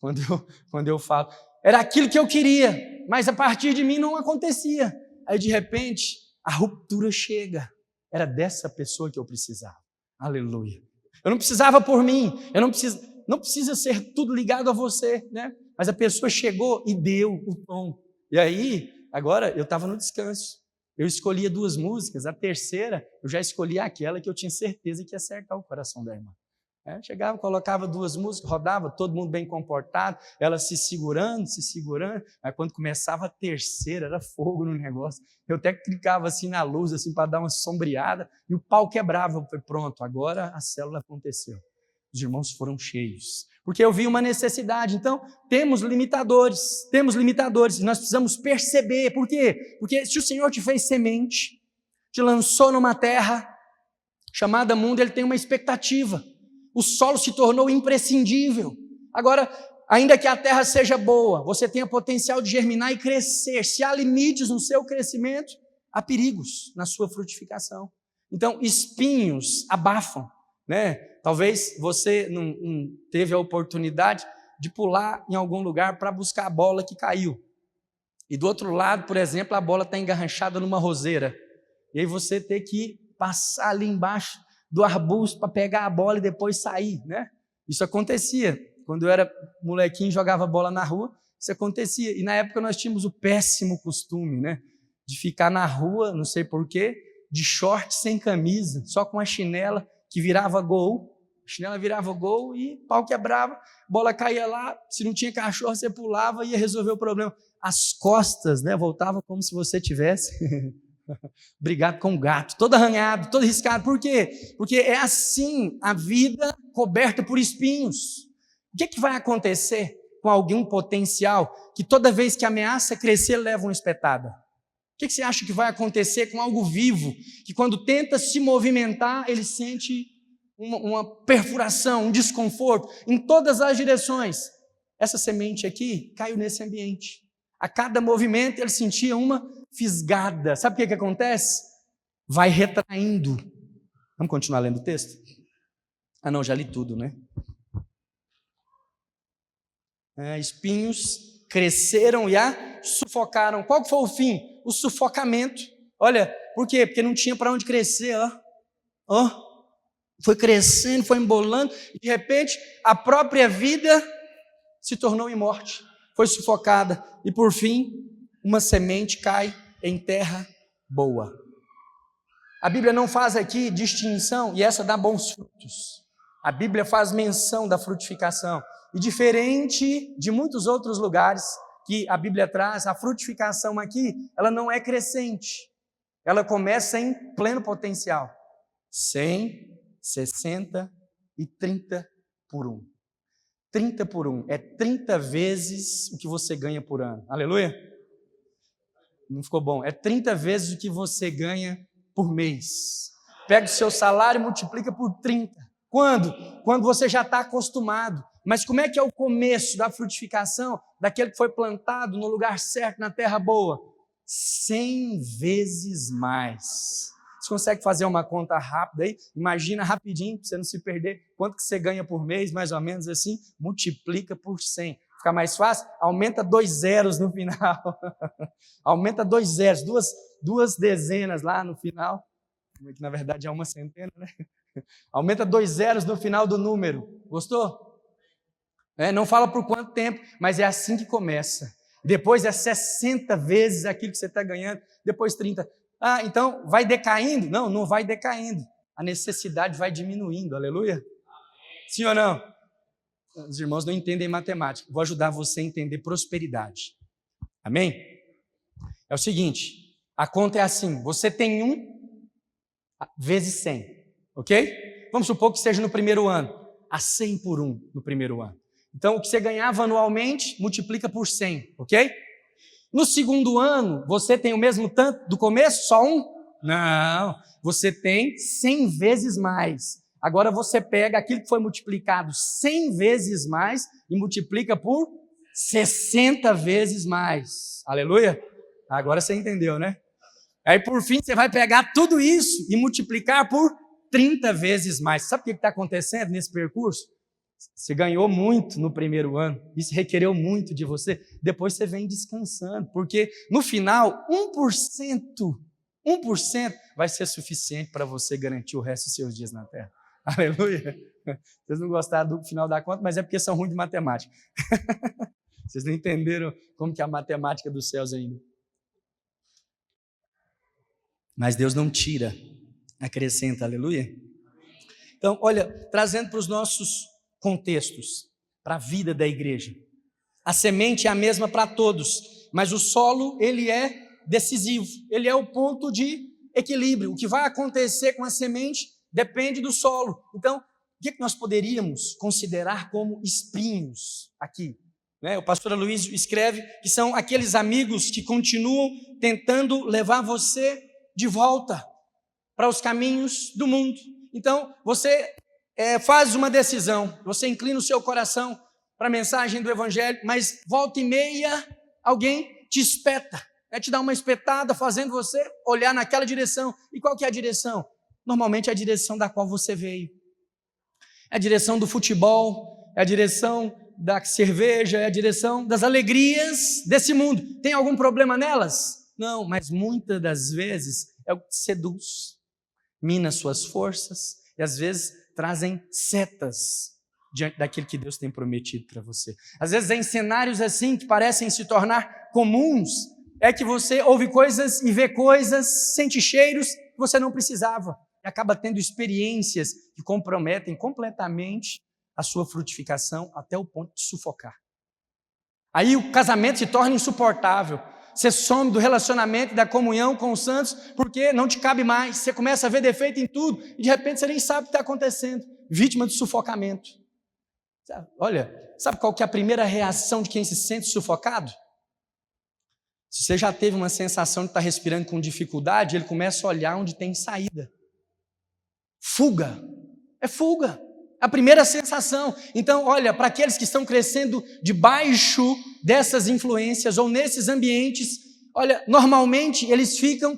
quando eu falo. Era aquilo que eu queria, mas a partir de mim não acontecia. Aí de repente a ruptura chega. Era dessa pessoa que eu precisava. Aleluia. Eu não precisava por mim, não precisa ser tudo ligado a você, né? Mas a pessoa chegou e deu o tom. E aí, agora eu estava no descanso. Eu escolhia 2 músicas, a terceira eu já escolhia aquela que eu tinha certeza que ia acertar o coração da irmã. Chegava, colocava 2 músicas, rodava, todo mundo bem comportado, ela se segurando, mas quando começava a terceira, era fogo no negócio. Eu até clicava assim na luz, assim, para dar uma sombreada, e o pau quebrava. Eu falei, pronto, agora a célula aconteceu. Os irmãos foram cheios, porque eu vi uma necessidade. Então, temos limitadores, e nós precisamos perceber. Por quê? Porque se o Senhor te fez semente, te lançou numa terra chamada mundo, Ele tem uma expectativa. O solo se tornou imprescindível. Agora, ainda que a terra seja boa, você tenha potencial de germinar e crescer. Se há limites no seu crescimento, há perigos na sua frutificação. Então, espinhos abafam. né? Talvez você não teve a oportunidade de pular em algum lugar para buscar a bola que caiu. E do outro lado, por exemplo, a bola está engarranchada numa roseira. E aí você tem que passar ali embaixo do arbusto para pegar a bola e depois sair, né? Isso acontecia. Quando eu era molequinho e jogava bola na rua, isso acontecia. E na época nós tínhamos o péssimo costume, né, de ficar na rua, não sei porquê, de short sem camisa, só com a chinela que virava gol. A chinela virava gol e pau quebrava, bola caía lá, se não tinha cachorro você pulava e ia resolver o problema. As costas, né, voltava como se você tivesse brigado com um gato, todo arranhado, todo riscado. Por quê? Porque é assim a vida coberta por espinhos. O que vai acontecer com algum potencial que toda vez que ameaça crescer leva uma espetada? O que você acha que vai acontecer com algo vivo que quando tenta se movimentar ele sente uma perfuração, um desconforto em todas as direções? Essa semente aqui caiu nesse ambiente. A cada movimento ele sentia uma fisgada. Sabe o que acontece? Vai retraindo. Vamos continuar lendo o texto? Ah não, já li tudo, né? Espinhos cresceram e a sufocaram. Qual foi o fim? O sufocamento. Olha, por quê? Porque não tinha para onde crescer. Foi crescendo, foi embolando, e de repente a própria vida se tornou em morte, foi sufocada, e por fim, uma semente cai em terra boa. A Bíblia não faz aqui distinção, e essa dá bons frutos. A Bíblia faz menção da frutificação, e diferente de muitos outros lugares que a Bíblia traz, a frutificação aqui, ela não é crescente, ela começa em pleno potencial, 100, 60 e 30 por 1. 30 por 1 é 30 vezes o que você ganha por ano. Aleluia? Não ficou bom? É 30 vezes o que você ganha por mês. Pega o seu salário e multiplica por 30. Quando? Quando você já está acostumado. Mas como é que é o começo da frutificação daquele que foi plantado no lugar certo, na terra boa? 100 vezes mais. Você consegue fazer uma conta rápida aí? Imagina rapidinho, para você não se perder, quanto que você ganha por mês, mais ou menos assim, multiplica por 100. Fica mais fácil? Aumenta 2 zeros no final. Aumenta 2 zeros, duas dezenas lá no final, que na verdade é uma centena, né? Aumenta 2 zeros no final do número. Gostou? Não fala por quanto tempo, mas é assim que começa. Depois é 60 vezes aquilo que você está ganhando, depois 30. Então vai decaindo? Não, não vai decaindo. A necessidade vai diminuindo, aleluia? Sim ou não? Os irmãos não entendem matemática. Vou ajudar você a entender prosperidade. Amém? É o seguinte, a conta é assim, você tem 1 vezes 100, ok? Vamos supor que seja no primeiro ano, a 100 por 1 no primeiro ano. Então o que você ganhava anualmente, multiplica por 100, ok? No segundo ano, você tem o mesmo tanto do começo, só 1? Não, você tem 100 vezes mais. Agora você pega aquilo que foi multiplicado 100 vezes mais e multiplica por 60 vezes mais. Aleluia? Agora você entendeu, né? Aí por fim você vai pegar tudo isso e multiplicar por 30 vezes mais. Sabe o que está acontecendo nesse percurso? Você ganhou muito no primeiro ano, isso requereu muito de você, depois você vem descansando, porque no final 1% vai ser suficiente para você garantir o resto dos seus dias na terra. Aleluia! Vocês não gostaram do final da conta, mas é porque são ruins de matemática. Vocês não entenderam como que é a matemática dos céus ainda. Mas Deus não tira, acrescenta, aleluia? Então, olha, trazendo para os nossos contextos, para a vida da igreja. A semente é a mesma para todos, mas o solo, ele é decisivo, ele é o ponto de equilíbrio. O que vai acontecer com a semente depende do solo. Então, o que nós poderíamos considerar como espinhos aqui? O pastor Aloysio escreve que são aqueles amigos que continuam tentando levar você de volta para os caminhos do mundo. Então, você faz uma decisão, você inclina o seu coração para a mensagem do Evangelho, mas volta e meia alguém te espeta, te dá uma espetada fazendo você olhar naquela direção. E qual que é a direção? Normalmente é a direção da qual você veio. É a direção do futebol, é a direção da cerveja, é a direção das alegrias desse mundo. Tem algum problema nelas? Não, mas muitas das vezes é o que te seduz, mina suas forças e às vezes trazem setas diante daquilo que Deus tem prometido para você. Às vezes em cenários assim que parecem se tornar comuns, é que você ouve coisas e vê coisas, sente cheiros que você não precisava e acaba tendo experiências que comprometem completamente a sua frutificação até o ponto de sufocar. Aí o casamento se torna insuportável. Você some do relacionamento, da comunhão com os santos, porque não te cabe mais. Você começa a ver defeito em tudo e de repente você nem sabe o que está acontecendo. Vítima de sufocamento. Olha, sabe qual que é a primeira reação de quem se sente sufocado? Se você já teve uma sensação de estar respirando com dificuldade, ele começa a olhar onde tem saída. Fuga. É fuga. A primeira sensação. Então, olha, para aqueles que estão crescendo debaixo dessas influências ou nesses ambientes, olha, normalmente eles ficam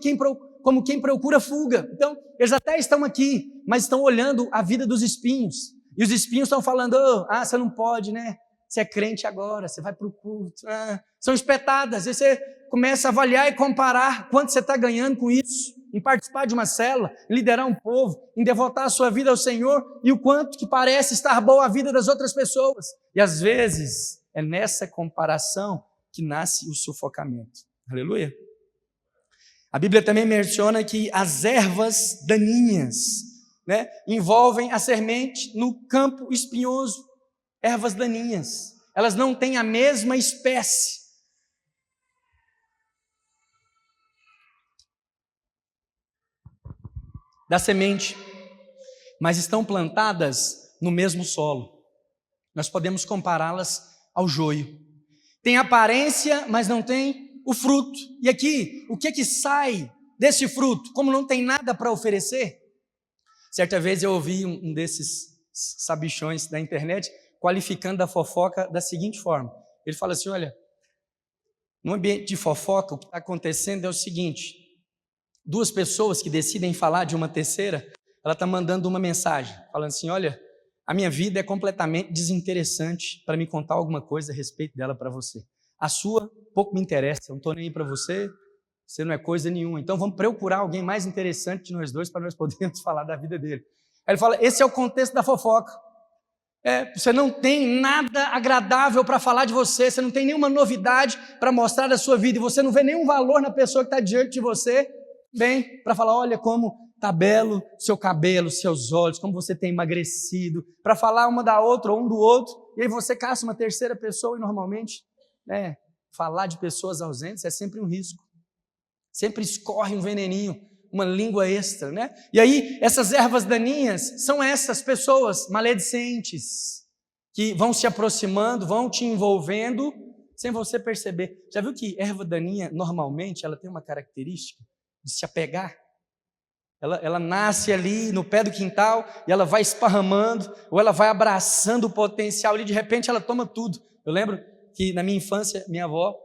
como quem procura fuga. Então, eles até estão aqui, mas estão olhando a vida dos espinhos. E os espinhos estão falando, você não pode, né? Você é crente agora, você vai para o culto. São espetadas. Aí você começa a avaliar e comparar quanto você está ganhando com isso. Em participar de uma célula, em liderar um povo, em devotar a sua vida ao Senhor e o quanto que parece estar boa a vida das outras pessoas. E às vezes é nessa comparação que nasce o sufocamento. Aleluia. A Bíblia também menciona que as ervas daninhas, né, envolvem a semente no campo espinhoso. Ervas daninhas. Elas não têm a mesma espécie. Da semente, mas estão plantadas no mesmo solo. Nós podemos compará-las ao joio. Tem aparência, mas não tem o fruto. E aqui, o que sai desse fruto? Como não tem nada para oferecer? Certa vez eu ouvi um desses sabichões da internet qualificando a fofoca da seguinte forma. Ele fala assim, olha, no ambiente de fofoca, o que está acontecendo é o seguinte: duas pessoas que decidem falar de uma terceira, ela está mandando uma mensagem, falando assim, olha, a minha vida é completamente desinteressante para me contar alguma coisa a respeito dela para você. A sua pouco me interessa, eu não estou nem aí para você, você não é coisa nenhuma. Então vamos procurar alguém mais interessante de nós dois para nós podermos falar da vida dele. Aí ele fala, esse é o contexto da fofoca. Você não tem nada agradável para falar de você, você não tem nenhuma novidade para mostrar da sua vida, e você não vê nenhum valor na pessoa que está diante de você, bem, para falar, olha como está belo seu cabelo, seus olhos, como você tem emagrecido, para falar uma da outra ou um do outro, e aí você caça uma terceira pessoa e normalmente, falar de pessoas ausentes é sempre um risco, sempre escorre um veneninho, uma língua extra, né? E aí essas ervas daninhas são essas pessoas maledicentes, que vão se aproximando, vão te envolvendo, sem você perceber. Já viu que erva daninha, normalmente, ela tem uma característica de se apegar? Ela nasce ali no pé do quintal e ela vai esparramando, ou ela vai abraçando o potencial e de repente ela toma tudo. Eu lembro que na minha infância, minha avó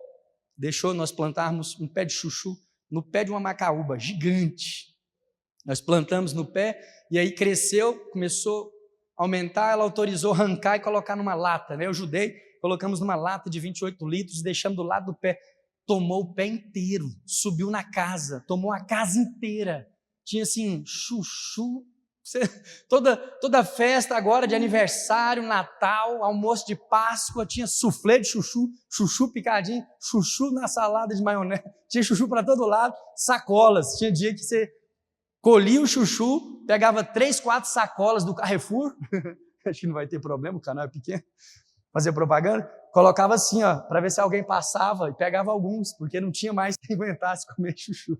deixou nós plantarmos um pé de chuchu no pé de uma macaúba gigante. Nós plantamos no pé e aí cresceu, começou a aumentar, ela autorizou arrancar e colocar numa lata, né? Eu ajudei, colocamos numa lata de 28 litros, deixamos do lado do pé. Tomou o pé inteiro, subiu na casa, tomou a casa inteira. Tinha assim, chuchu, toda festa agora de aniversário, Natal, almoço de Páscoa, tinha suflê de chuchu, chuchu picadinho, chuchu na salada de maionese, tinha chuchu para todo lado, sacolas, tinha dia que você colhia o chuchu, pegava 3, 4 sacolas do Carrefour, acho que não vai ter problema, o canal é pequeno, fazia propaganda, colocava assim, para ver se alguém passava e pegava alguns, porque não tinha mais quem aguentasse comer chuchu.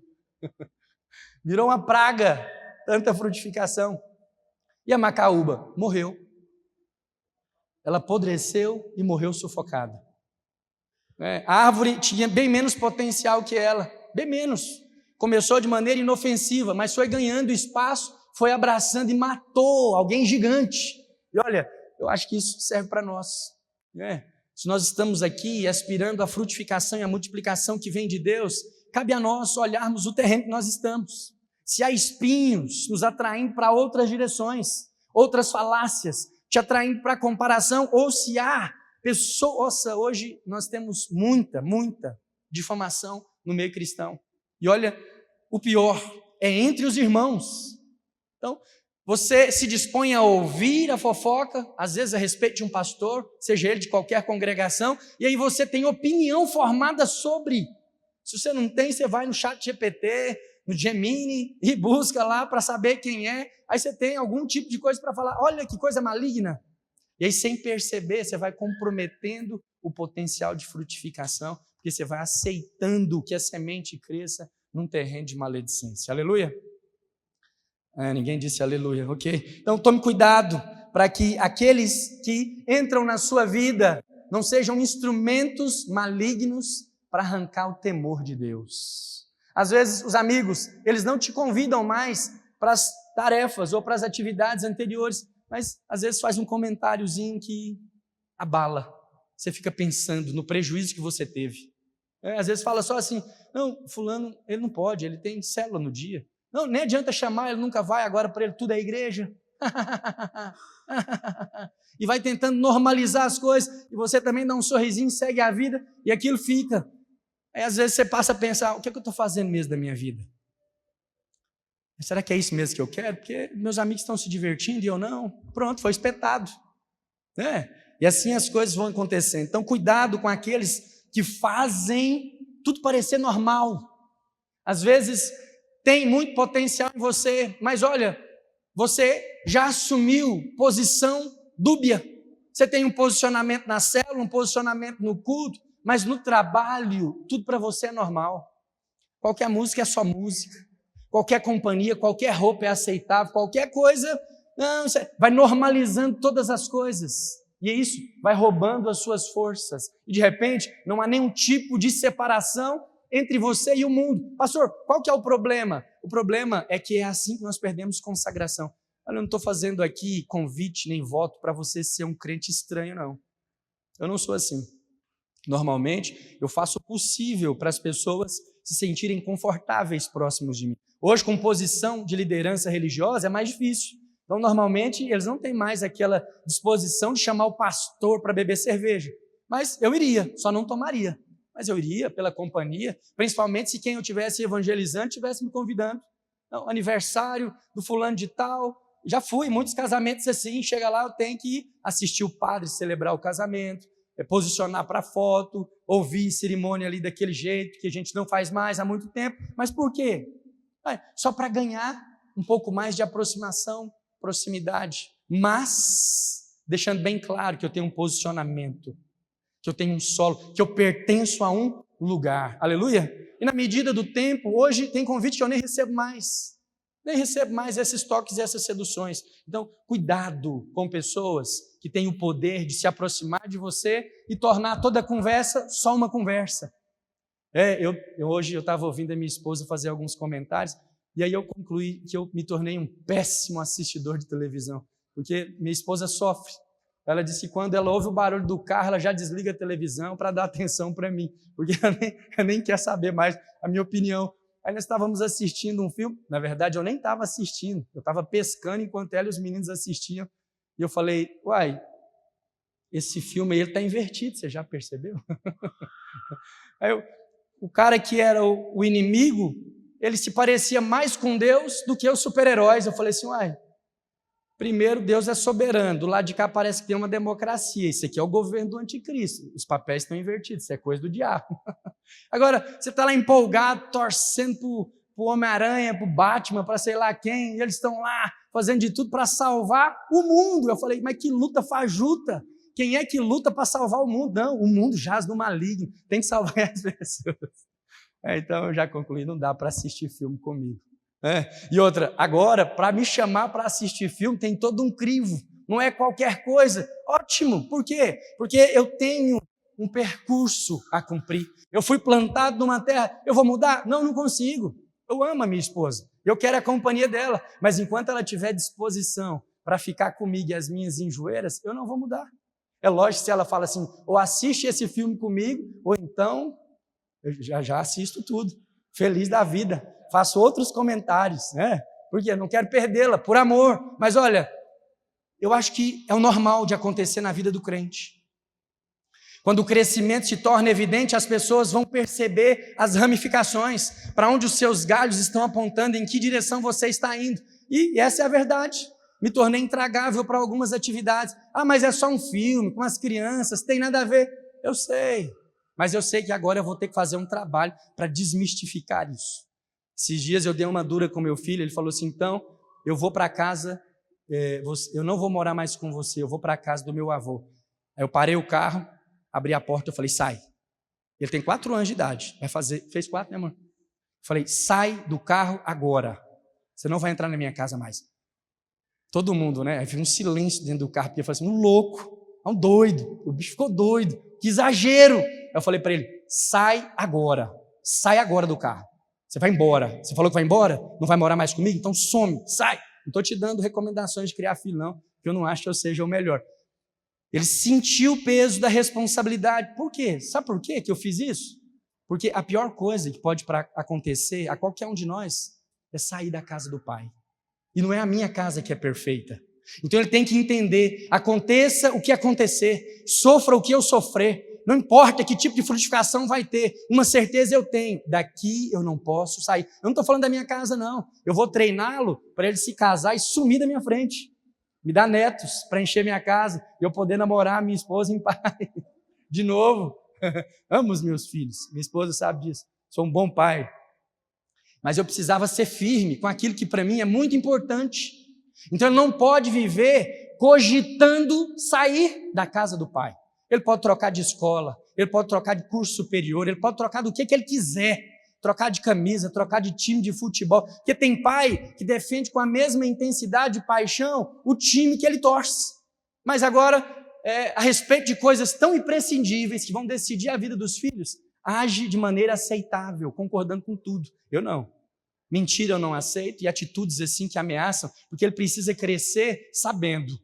Virou uma praga, tanta frutificação. E a macaúba morreu. Ela apodreceu e morreu sufocada. A árvore tinha bem menos potencial que ela, bem menos. Começou de maneira inofensiva, mas foi ganhando espaço, foi abraçando e matou alguém gigante. E olha, eu acho que isso serve para nós. Se nós estamos aqui aspirando à frutificação e à multiplicação que vem de Deus, cabe a nós olharmos o terreno que nós estamos. Se há espinhos nos atraindo para outras direções, outras falácias, te atraindo para comparação, ou se há pessoas, hoje nós temos muita difamação no meio cristão. E olha, o pior é entre os irmãos. Então, você se dispõe a ouvir a fofoca, às vezes a respeito de um pastor, seja ele de qualquer congregação, e aí você tem opinião formada sobre. Se você não tem, você vai no ChatGPT, no Gemini, e busca lá para saber quem é. Aí você tem algum tipo de coisa para falar, olha que coisa maligna. E aí, sem perceber, você vai comprometendo o potencial de frutificação, porque você vai aceitando que a semente cresça num terreno de maledicência. Aleluia? Ninguém disse aleluia, ok? Então tome cuidado para que aqueles que entram na sua vida não sejam instrumentos malignos para arrancar o temor de Deus. Às vezes os amigos, eles não te convidam mais para as tarefas ou para as atividades anteriores, mas às vezes faz um comentáriozinho que abala. Você fica pensando no prejuízo que você teve. Às vezes fala só assim, não, fulano, ele não pode, ele tem célula no dia. Não, nem adianta chamar, ele nunca vai, agora para ele tudo é igreja. E vai tentando normalizar as coisas, e você também dá um sorrisinho, segue a vida, e aquilo fica. Aí às vezes você passa a pensar, o que é que eu estou fazendo mesmo da minha vida? Será que é isso mesmo que eu quero? Porque meus amigos estão se divertindo e eu não. Pronto, foi espetado. E assim as coisas vão acontecendo. Então cuidado com aqueles que fazem tudo parecer normal. Às vezes tem muito potencial em você, mas olha, você já assumiu posição dúbia. Você tem um posicionamento na célula, um posicionamento no culto, mas no trabalho, tudo para você é normal. Qualquer música é só música. Qualquer companhia, qualquer roupa é aceitável, qualquer coisa, não, vai normalizando todas as coisas. E é isso, vai roubando as suas forças. E de repente, não há nenhum tipo de separação entre você e o mundo. Pastor, qual que é o problema? O problema é que é assim que nós perdemos consagração. Eu não estou fazendo aqui convite nem voto para você ser um crente estranho, não. Eu não sou assim. Normalmente, eu faço o possível para as pessoas se sentirem confortáveis próximos de mim. Hoje, com posição de liderança religiosa, é mais difícil. Então, normalmente, eles não têm mais aquela disposição de chamar o pastor para beber cerveja. Mas eu iria, só não tomaria. Mas eu iria pela companhia, principalmente se quem eu estivesse evangelizando estivesse me convidando. Então, aniversário do fulano de tal, já fui, muitos casamentos assim, chega lá, eu tenho que assistir o padre celebrar o casamento, posicionar para foto, ouvir cerimônia ali daquele jeito, que a gente não faz mais há muito tempo. Mas por quê? Só para ganhar um pouco mais de aproximação, proximidade, mas deixando bem claro que eu tenho um posicionamento, que eu tenho um solo, que eu pertenço a um lugar. Aleluia? E na medida do tempo, hoje tem convite que eu nem recebo mais. Nem recebo mais esses toques e essas seduções. Então, cuidado com pessoas que têm o poder de se aproximar de você e tornar toda a conversa só uma conversa. Hoje eu estava ouvindo a minha esposa fazer alguns comentários, e aí eu concluí que eu me tornei um péssimo assistidor de televisão, porque minha esposa sofre. Ela disse que quando ela ouve o barulho do carro, ela já desliga a televisão para dar atenção para mim, porque ela nem quer saber mais a minha opinião. Aí nós estávamos assistindo um filme, na verdade eu nem estava assistindo, eu estava pescando enquanto ela e os meninos assistiam, e eu falei, esse filme aí está invertido, você já percebeu? Aí o cara que era o inimigo, ele se parecia mais com Deus do que os super-heróis. Eu falei assim, primeiro, Deus é soberano, do lado de cá parece que tem uma democracia, isso aqui é o governo do anticristo, os papéis estão invertidos, isso é coisa do diabo. Agora, você está lá empolgado, torcendo para o Homem-Aranha, para o Batman, para sei lá quem, e eles estão lá fazendo de tudo para salvar o mundo. Eu falei, mas que luta fajuta, quem é que luta para salvar o mundo? Não, o mundo jaz no maligno, tem que salvar as pessoas. Então eu já concluí, não dá para assistir filme comigo. E outra, agora, para me chamar para assistir filme, tem todo um crivo, não é qualquer coisa. Ótimo, por quê? Porque eu tenho um percurso a cumprir. Eu fui plantado numa terra, eu vou mudar? Não consigo. Eu amo a minha esposa, eu quero a companhia dela, mas enquanto ela tiver disposição para ficar comigo e as minhas enjoeiras, eu não vou mudar. É lógico se ela fala assim, ou assiste esse filme comigo, ou então, eu já assisto tudo, feliz da vida. Faço outros comentários, porque eu não quero perdê-la, por amor. Mas olha, eu acho que é o normal de acontecer na vida do crente. Quando o crescimento se torna evidente, as pessoas vão perceber as ramificações, para onde os seus galhos estão apontando, em que direção você está indo. E essa é a verdade. Me tornei intragável para algumas atividades. Ah, mas é só um filme, com as crianças, tem nada a ver. Eu sei, mas eu sei que agora eu vou ter que fazer um trabalho para desmistificar isso. Esses dias eu dei uma dura com meu filho, ele falou assim, então, eu vou para casa, eu não vou morar mais com você, eu vou para a casa do meu avô. Aí eu parei o carro, abri a porta, eu falei, sai. Ele tem 4 anos de idade, fez 4, né, amor? Eu falei, sai do carro agora, você não vai entrar na minha casa mais. Todo mundo, né? Aí fica um silêncio dentro do carro, porque eu falei assim, um louco, um doido, o bicho ficou doido, que exagero. Eu falei para ele, sai agora do carro, você vai embora. Você falou que vai embora? Não vai morar mais comigo? Então some, sai. Não estou te dando recomendações de criar filho, não, porque eu não acho que eu seja o melhor. Ele sentiu o peso da responsabilidade. Por quê? Sabe por quê que eu fiz isso? Porque a pior coisa que pode acontecer a qualquer um de nós é sair da casa do Pai. E não é a minha casa que é perfeita. Então ele tem que entender, aconteça o que acontecer, sofra o que eu sofrer, não importa que tipo de frutificação vai ter, uma certeza eu tenho, daqui eu não posso sair. Eu não estou falando da minha casa, não. Eu vou treiná-lo para ele se casar e sumir da minha frente. Me dar netos para encher minha casa e eu poder namorar minha esposa em paz. De novo, amo os meus filhos, minha esposa sabe disso, sou um bom pai. Mas eu precisava ser firme com aquilo que para mim é muito importante. Então ele não pode viver cogitando sair da casa do pai. Ele pode trocar de escola, ele pode trocar de curso superior, ele pode trocar do que ele quiser, trocar de camisa, trocar de time de futebol, porque tem pai que defende com a mesma intensidade e paixão o time que ele torce. Mas agora, a respeito de coisas tão imprescindíveis que vão decidir a vida dos filhos, age de maneira aceitável, concordando com tudo. Eu não. Mentira eu não aceito, e atitudes assim que ameaçam, porque ele precisa crescer sabendo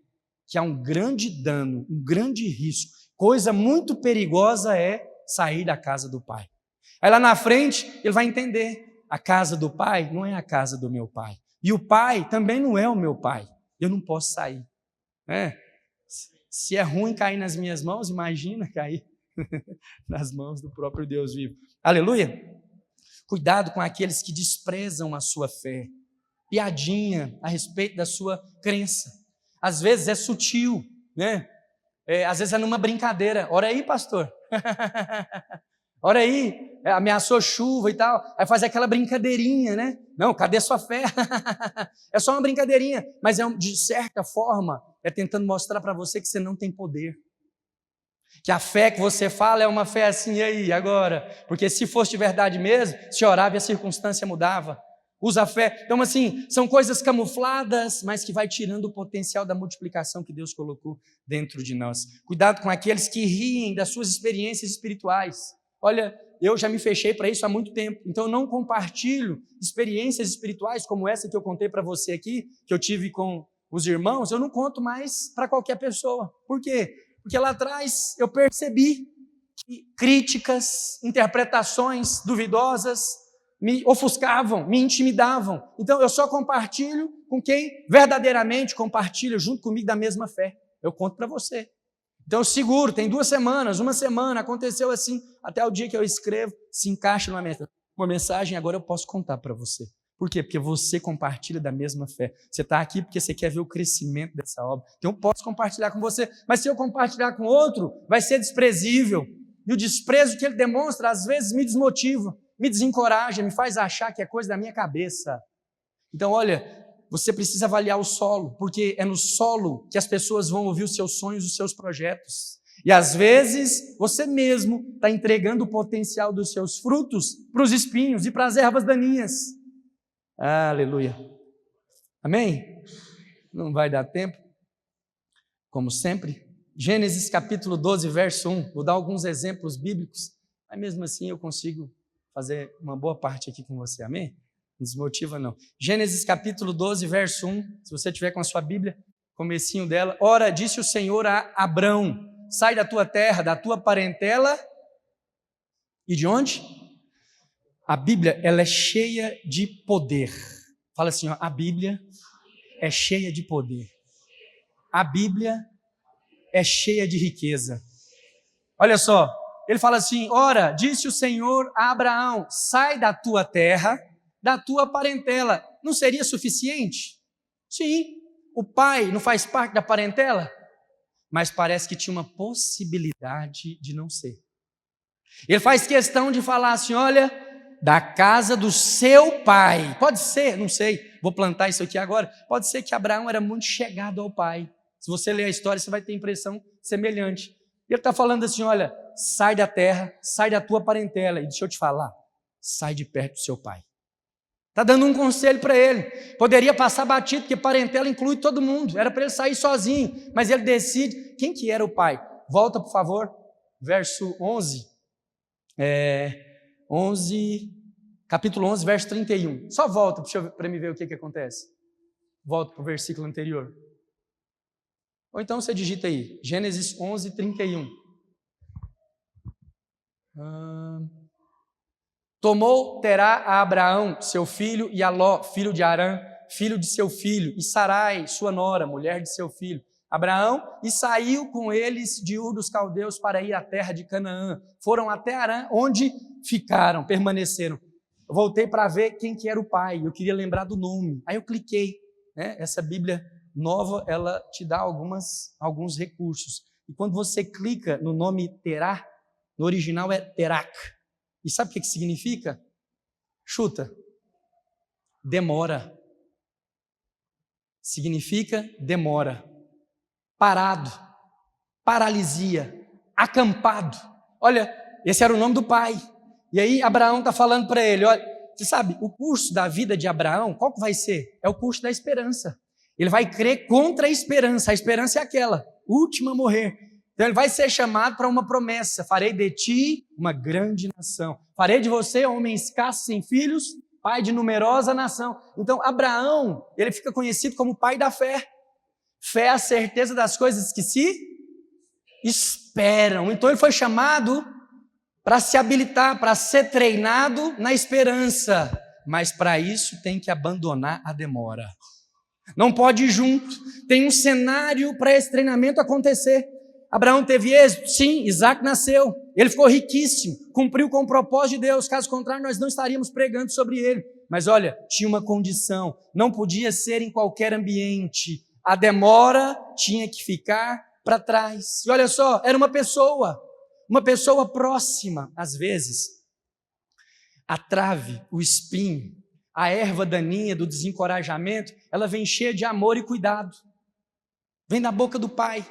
que há um grande dano, um grande risco, coisa muito perigosa é sair da casa do pai. Aí lá na frente ele vai entender, a casa do pai não é a casa do meu pai, e o pai também não é o meu pai, eu não posso sair. Se é ruim cair nas minhas mãos, imagina cair nas mãos do próprio Deus vivo. Aleluia! Cuidado com aqueles que desprezam a sua fé. Piadinha a respeito da sua crença. Às vezes é sutil, né? Às vezes é numa brincadeira. Ora aí, pastor. Ora aí. Ameaçou chuva e tal. Aí faz aquela brincadeirinha, né? Não, cadê sua fé? É só uma brincadeirinha. Mas de certa forma, é tentando mostrar para você que você não tem poder. Que a fé que você fala é uma fé assim, e aí, agora? Porque se fosse de verdade mesmo, se orava e a circunstância mudava. Usa a fé. Então, assim, são coisas camufladas, mas que vai tirando o potencial da multiplicação que Deus colocou dentro de nós. Cuidado com aqueles que riem das suas experiências espirituais. Olha, eu já me fechei para isso há muito tempo, então eu não compartilho experiências espirituais como essa que eu contei para você aqui, que eu tive com os irmãos, eu não conto mais para qualquer pessoa. Por quê? Porque lá atrás eu percebi que críticas, interpretações duvidosas me ofuscavam, me intimidavam. Então eu só compartilho com quem verdadeiramente compartilha junto comigo da mesma fé. Eu conto para você. Então eu seguro, tem 2 semanas, 1 semana, aconteceu assim, até o dia que eu escrevo, se encaixa numa mensagem, agora eu posso contar para você. Por quê? Porque você compartilha da mesma fé. Você está aqui porque você quer ver o crescimento dessa obra. Então eu posso compartilhar com você, mas se eu compartilhar com outro, vai ser desprezível. E o desprezo que ele demonstra, às vezes, me desmotiva, me desencoraja, me faz achar que é coisa da minha cabeça. Então, olha, você precisa avaliar o solo, porque é no solo que as pessoas vão ouvir os seus sonhos, os seus projetos. E às vezes, você mesmo está entregando o potencial dos seus frutos para os espinhos e para as ervas daninhas. Aleluia. Amém? Não vai dar tempo, como sempre. Gênesis capítulo 12, verso 1. Vou dar alguns exemplos bíblicos, mas mesmo assim eu consigo fazer uma boa parte aqui com você. Amém? Não desmotiva não. Gênesis capítulo 12, verso 1. Se você tiver com a sua Bíblia, comecinho dela. Ora, disse o Senhor a Abrão, sai da tua terra, da tua parentela. E de onde? A Bíblia, ela é cheia de poder. Fala assim, ó, a Bíblia é cheia de poder. A Bíblia é cheia de riqueza. Olha só, ele fala assim: ora, disse o Senhor a Abraão, sai da tua terra, da tua parentela. Não seria suficiente? Sim, o pai não faz parte da parentela? Mas parece que tinha uma possibilidade de não ser. Ele faz questão de falar assim: olha, da casa do seu pai. Pode ser, não sei, vou plantar isso aqui agora. Pode ser que Abraão era muito chegado ao pai. Se você ler a história, você vai ter impressão semelhante. Ele está falando assim: olha, sai da terra, sai da tua parentela. E deixa eu te falar, sai de perto do seu pai. Está dando um conselho para ele. Poderia passar batido, porque parentela inclui todo mundo. Era para ele sair sozinho, mas ele decide. Quem que era o pai? Volta, por favor, verso 11. Capítulo 11, verso 31. Só volta para me ver o que acontece. Volta para o versículo anterior. Ou então você digita aí, Gênesis 11, 31. Tomou Terá a Abraão, seu filho, e a Ló, filho de Arã, filho de seu filho, e Sarai, sua nora, mulher de seu filho, Abraão, e saiu com eles de Ur dos Caldeus para ir à terra de Canaã. Foram até Arã, onde ficaram, permaneceram. Eu voltei para ver quem que era o pai, eu queria lembrar do nome. Aí eu cliquei, né? Essa Bíblia nova, ela te dá alguns recursos. E quando você clica no nome Terá, no original é Terak. E sabe o que significa? Chuta. Demora. Significa demora. Parado. Paralisia. Acampado. Olha, esse era o nome do pai. E aí Abraão está falando para ele, olha, você sabe, o curso da vida de Abraão, qual que vai ser? É o curso da esperança. Ele vai crer contra a esperança é aquela, última a morrer. Então ele vai ser chamado para uma promessa: farei de ti uma grande nação, farei de você homem escasso sem filhos, pai de numerosa nação. Então Abraão, ele fica conhecido como pai da fé. Fé é a certeza das coisas que se esperam. Então ele foi chamado para se habilitar, para ser treinado na esperança, mas para isso tem que abandonar a demora. Não pode ir junto, tem um cenário para esse treinamento acontecer. Abraão teve êxito? Sim, Isaac nasceu, ele ficou riquíssimo, cumpriu com o propósito de Deus, caso contrário nós não estaríamos pregando sobre ele. Mas olha, tinha uma condição, não podia ser em qualquer ambiente, a demora tinha que ficar para trás. E olha só, era uma pessoa próxima. Às vezes, a trave, o espinho, a erva daninha do desencorajamento, ela vem cheia de amor e cuidado, vem da boca do pai.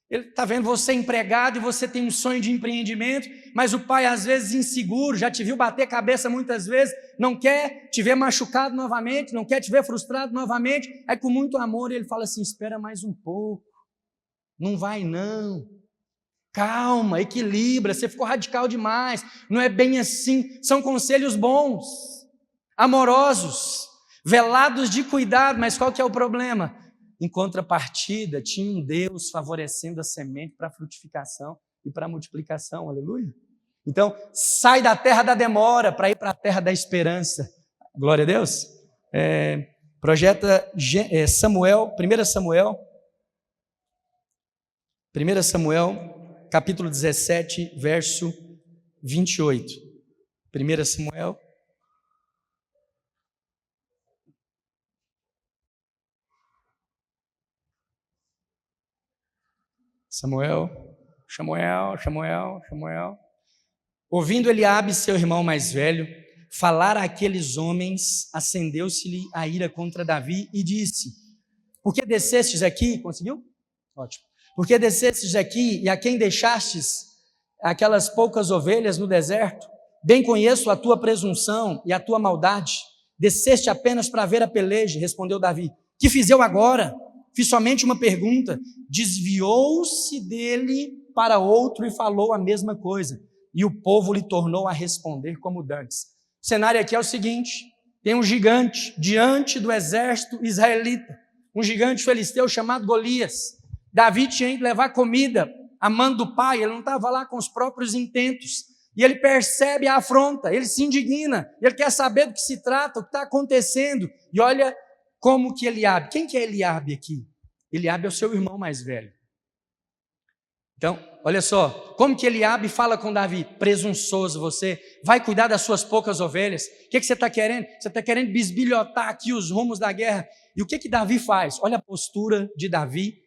Ele está vendo você empregado e você tem um sonho de empreendimento, mas o pai às vezes inseguro, já te viu bater cabeça muitas vezes, não quer te ver machucado novamente, não quer te ver frustrado novamente. Aí com muito amor ele fala assim: espera mais um pouco, não vai não, calma, equilibra, você ficou radical demais, não é bem assim. São conselhos bons, amorosos, velados de cuidado, mas qual que é o problema? Em contrapartida, tinha um Deus favorecendo a semente para a frutificação e para a multiplicação, aleluia. Então, sai da terra da demora para ir para a terra da esperança. Glória a Deus. Projeta Samuel, 1 Samuel, capítulo 17, verso 28. 1 Samuel. Samuel. Ouvindo Eliabe, seu irmão mais velho, falar àqueles homens, acendeu-se-lhe a ira contra Davi e disse: por que descestes aqui? Conseguiu? Ótimo. Por que descestes aqui e a quem deixastes aquelas poucas ovelhas no deserto? Bem conheço a tua presunção e a tua maldade. Desceste apenas para ver a peleja, respondeu Davi. Que fiz eu agora? Fiz somente uma pergunta. Desviou-se dele para outro e falou a mesma coisa. E o povo lhe tornou a responder como dantes. O cenário aqui é o seguinte: tem um gigante diante do exército israelita, um gigante filisteu chamado Golias. Davi tinha que levar comida a mando do pai, ele não estava lá com os próprios intentos. E ele percebe a afronta, ele se indigna, ele quer saber do que se trata, o que está acontecendo. E olha como que Eliabe, quem que é Eliabe aqui? Eliabe é o seu irmão mais velho. Então, olha só, como que Eliabe fala com Davi? Presunçoso você, vai cuidar das suas poucas ovelhas. O que você está querendo? Você está querendo bisbilhotar aqui os rumos da guerra. E o que Davi faz? Olha a postura de Davi,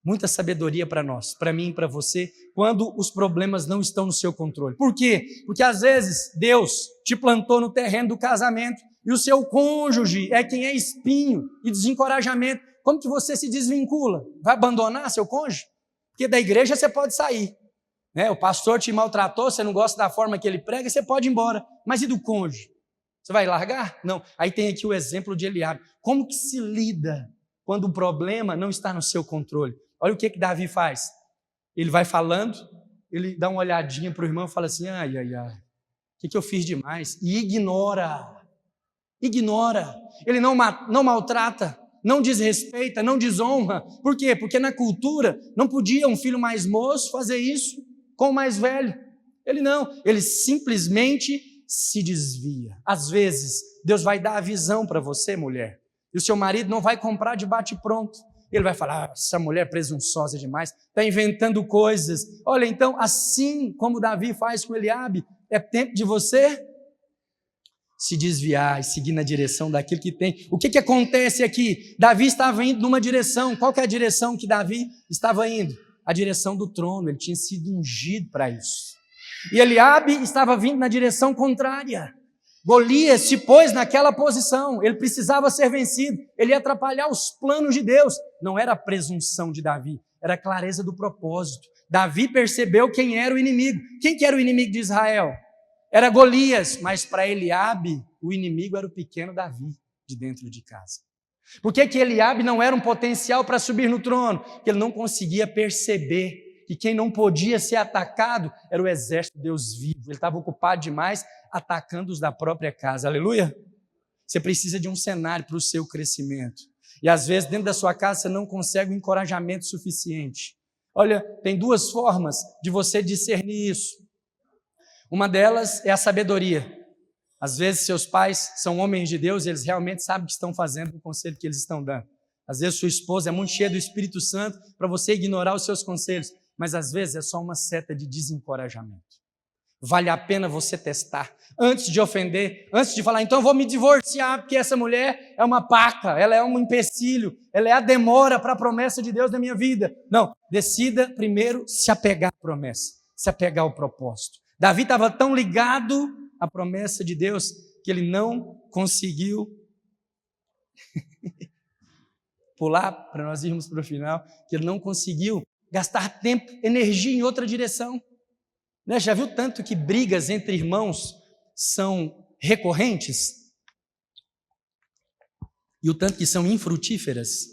muita sabedoria para nós, para mim e para você, quando os problemas não estão no seu controle. Por quê? Porque às vezes Deus te plantou no terreno do casamento e o seu cônjuge é quem é espinho e desencorajamento. Como que você se desvincula? Vai abandonar seu cônjuge? Porque da igreja você pode sair, né? O pastor te maltratou, você não gosta da forma que ele prega, você pode ir embora. Mas e do cônjuge? Você vai largar? Não. Aí tem aqui o exemplo de Eliabe. Como que se lida quando o problema não está no seu controle? Olha o que Davi faz. Ele vai falando, ele dá uma olhadinha para o irmão e fala assim, ai, o que eu fiz demais? E ignora. Ele não maltrata, não desrespeita, não desonra. Por quê? Porque na cultura não podia um filho mais moço fazer isso com o mais velho. Ele simplesmente se desvia. Às vezes, Deus vai dar a visão para você, mulher, e o seu marido não vai comprar de bate-pronto. Ele vai falar, essa mulher é presunçosa demais, está inventando coisas. Olha, então, assim como Davi faz com Eliabe, é tempo de você se desviar e seguir na direção daquilo que tem. O que acontece aqui? Davi estava indo numa direção. Qual que é a direção que Davi estava indo? A direção do trono. Ele tinha sido ungido para isso. E Eliabe estava vindo na direção contrária. Golias se pôs naquela posição. Ele precisava ser vencido. Ele ia atrapalhar os planos de Deus. Não era a presunção de Davi, era a clareza do propósito. Davi percebeu quem era o inimigo. Quem que era o inimigo de Israel? Era Golias, mas para Eliabe, o inimigo era o pequeno Davi, de dentro de casa. Por que Eliabe não era um potencial para subir no trono? Porque ele não conseguia perceber que quem não podia ser atacado era o exército de Deus vivo. Ele estava ocupado demais atacando os da própria casa. Aleluia? Você precisa de um cenário para o seu crescimento. E às vezes dentro da sua casa você não consegue um encorajamento suficiente. Olha, tem duas formas de você discernir isso. Uma delas é a sabedoria. Às vezes seus pais são homens de Deus e eles realmente sabem o que estão fazendo, o conselho que eles estão dando. Às vezes sua esposa é muito cheia do Espírito Santo para você ignorar os seus conselhos, mas às vezes é só uma seta de desencorajamento. Vale a pena você testar, antes de ofender, antes de falar, então eu vou me divorciar porque essa mulher é uma paca, ela é um empecilho, ela é a demora para a promessa de Deus na minha vida. Não, decida primeiro se apegar à promessa, se apegar ao propósito. Davi estava tão ligado à promessa de Deus que ele não conseguiu pular para nós irmos para o final, que ele não conseguiu gastar tempo, energia em outra direção. Né? Já viu tanto que brigas entre irmãos são recorrentes? E o tanto que são infrutíferas?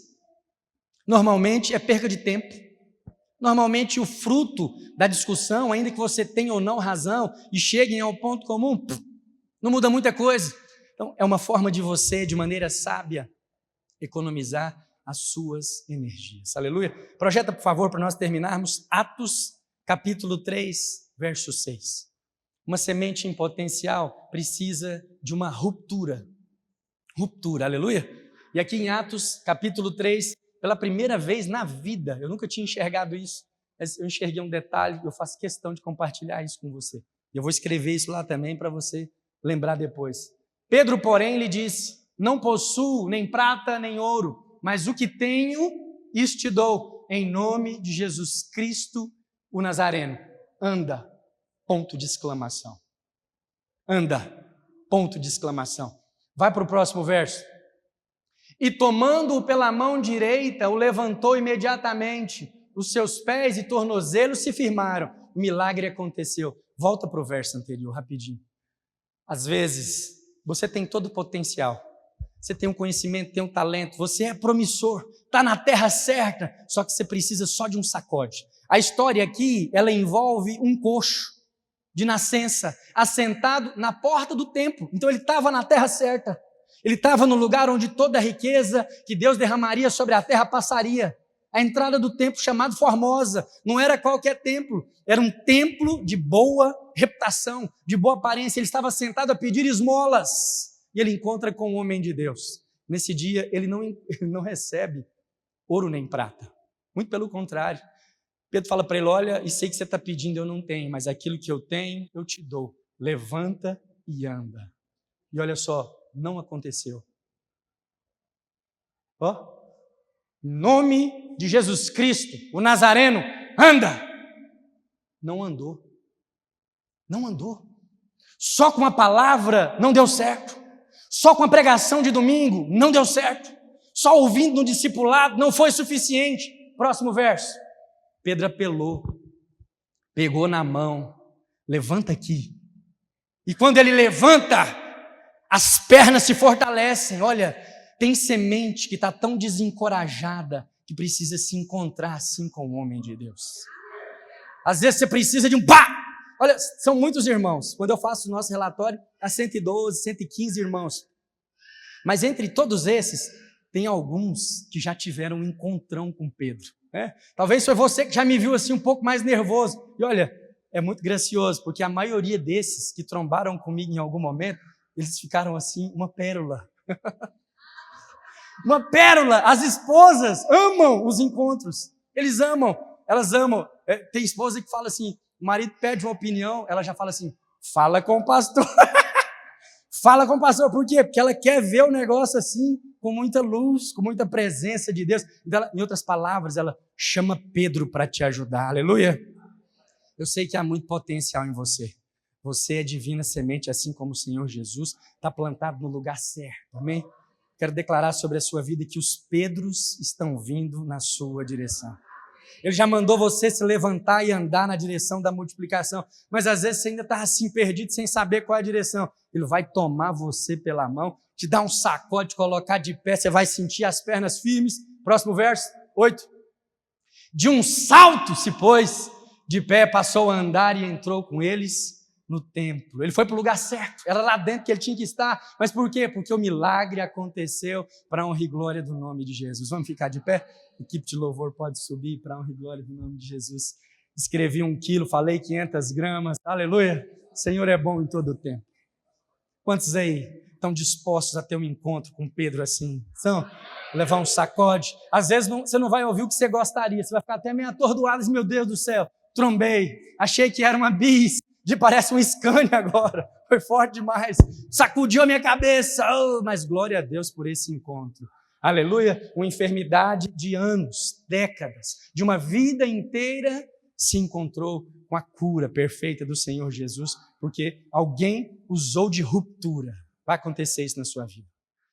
Normalmente é perca de tempo. Normalmente o fruto da discussão, ainda que você tenha ou não razão e cheguem ao ponto comum, não muda muita coisa. Então é uma forma de você, de maneira sábia, economizar as suas energias. Aleluia? Projeta, por favor, para nós terminarmos, Atos, capítulo 3, verso 6. Uma semente em potencial precisa de uma ruptura. Ruptura, aleluia? E aqui em Atos, capítulo 3, pela primeira vez na vida, eu nunca tinha enxergado isso, mas eu enxerguei um detalhe, eu faço questão de compartilhar isso com você. E eu vou escrever isso lá também para você lembrar depois. Pedro, porém, lhe disse, não possuo nem prata nem ouro, mas o que tenho, isso te dou, em nome de Jesus Cristo, o Nazareno. Anda, ponto de exclamação. Anda, ponto de exclamação. Vai para o próximo verso. E tomando-o pela mão direita, o levantou imediatamente. Os seus pés e tornozelos se firmaram. O milagre aconteceu. Volta para o verso anterior, rapidinho. Às vezes, você tem todo o potencial. Você tem um conhecimento, tem um talento. Você é promissor. Está na terra certa. Só que você precisa só de um sacode. A história aqui, ela envolve um coxo de nascença, assentado na porta do templo. Então ele estava na terra certa. Ele estava no lugar onde toda a riqueza que Deus derramaria sobre a terra passaria. A entrada do templo chamado Formosa não era qualquer templo, era um templo de boa reputação, de boa aparência. Ele estava sentado a pedir esmolas e ele encontra com um homem de Deus. Nesse dia ele não recebe ouro nem prata. Muito pelo contrário. Pedro fala para ele, olha, e sei que você está pedindo, eu não tenho, mas aquilo que eu tenho, eu te dou. Levanta e anda. E olha só, não aconteceu. Em nome de Jesus Cristo, o Nazareno, anda! Não andou. Não andou. Só com a palavra não deu certo. Só com a pregação de domingo não deu certo. Só ouvindo no discipulado não foi suficiente. Próximo verso. Pedro apelou, pegou na mão, levanta aqui. E quando ele levanta, as pernas se fortalecem. Olha, tem semente que está tão desencorajada que precisa se encontrar assim com o homem de Deus. Às vezes você precisa de um pá! Olha, são muitos irmãos. Quando eu faço o nosso relatório, há 112, 115 irmãos. Mas entre todos esses, tem alguns que já tiveram um encontrão com Pedro. Talvez foi você que já me viu assim um pouco mais nervoso. E olha, é muito gracioso, porque a maioria desses que trombaram comigo em algum momento, eles ficaram assim, uma pérola. Uma pérola. As esposas amam os encontros. Eles amam, elas amam. Tem esposa que fala assim, o marido pede uma opinião, ela já fala assim, fala com o pastor. Fala com o pastor, por quê? Porque ela quer ver o negócio assim, com muita luz, com muita presença de Deus. Então, em outras palavras, ela chama Pedro para te ajudar. Aleluia! Eu sei que há muito potencial em você. Você é divina semente, assim como o Senhor Jesus, está plantado no lugar certo. Amém? Quero declarar sobre a sua vida que os Pedros estão vindo na sua direção. Ele já mandou você se levantar e andar na direção da multiplicação, mas às vezes você ainda está assim perdido, sem saber qual é a direção. Ele vai tomar você pela mão, te dar um sacode, te colocar de pé, você vai sentir as pernas firmes. Próximo verso, 8. De um salto se pôs de pé, passou a andar e entrou com eles no templo. Ele foi para o lugar certo, era lá dentro que ele tinha que estar. Mas por quê? Porque o milagre aconteceu para a honra e glória do nome de Jesus. Vamos ficar de pé? A equipe de louvor pode subir para a honra e glória do nome de Jesus. Escrevi 1 quilo, falei 500 gramas. Aleluia! O Senhor é bom em todo o tempo. Quantos aí estão dispostos a ter um encontro com Pedro assim? São? Levar um sacode? Às vezes você não vai ouvir o que você gostaria, você vai ficar até meio atordoado, meu Deus do céu, trombei, achei que era uma bis, parece um Scania agora, foi forte demais, sacudiu a minha cabeça, mas glória a Deus por esse encontro. Aleluia, uma enfermidade de anos, décadas, de uma vida inteira se encontrou com a cura perfeita do Senhor Jesus, porque alguém usou de ruptura. Vai acontecer isso na sua vida.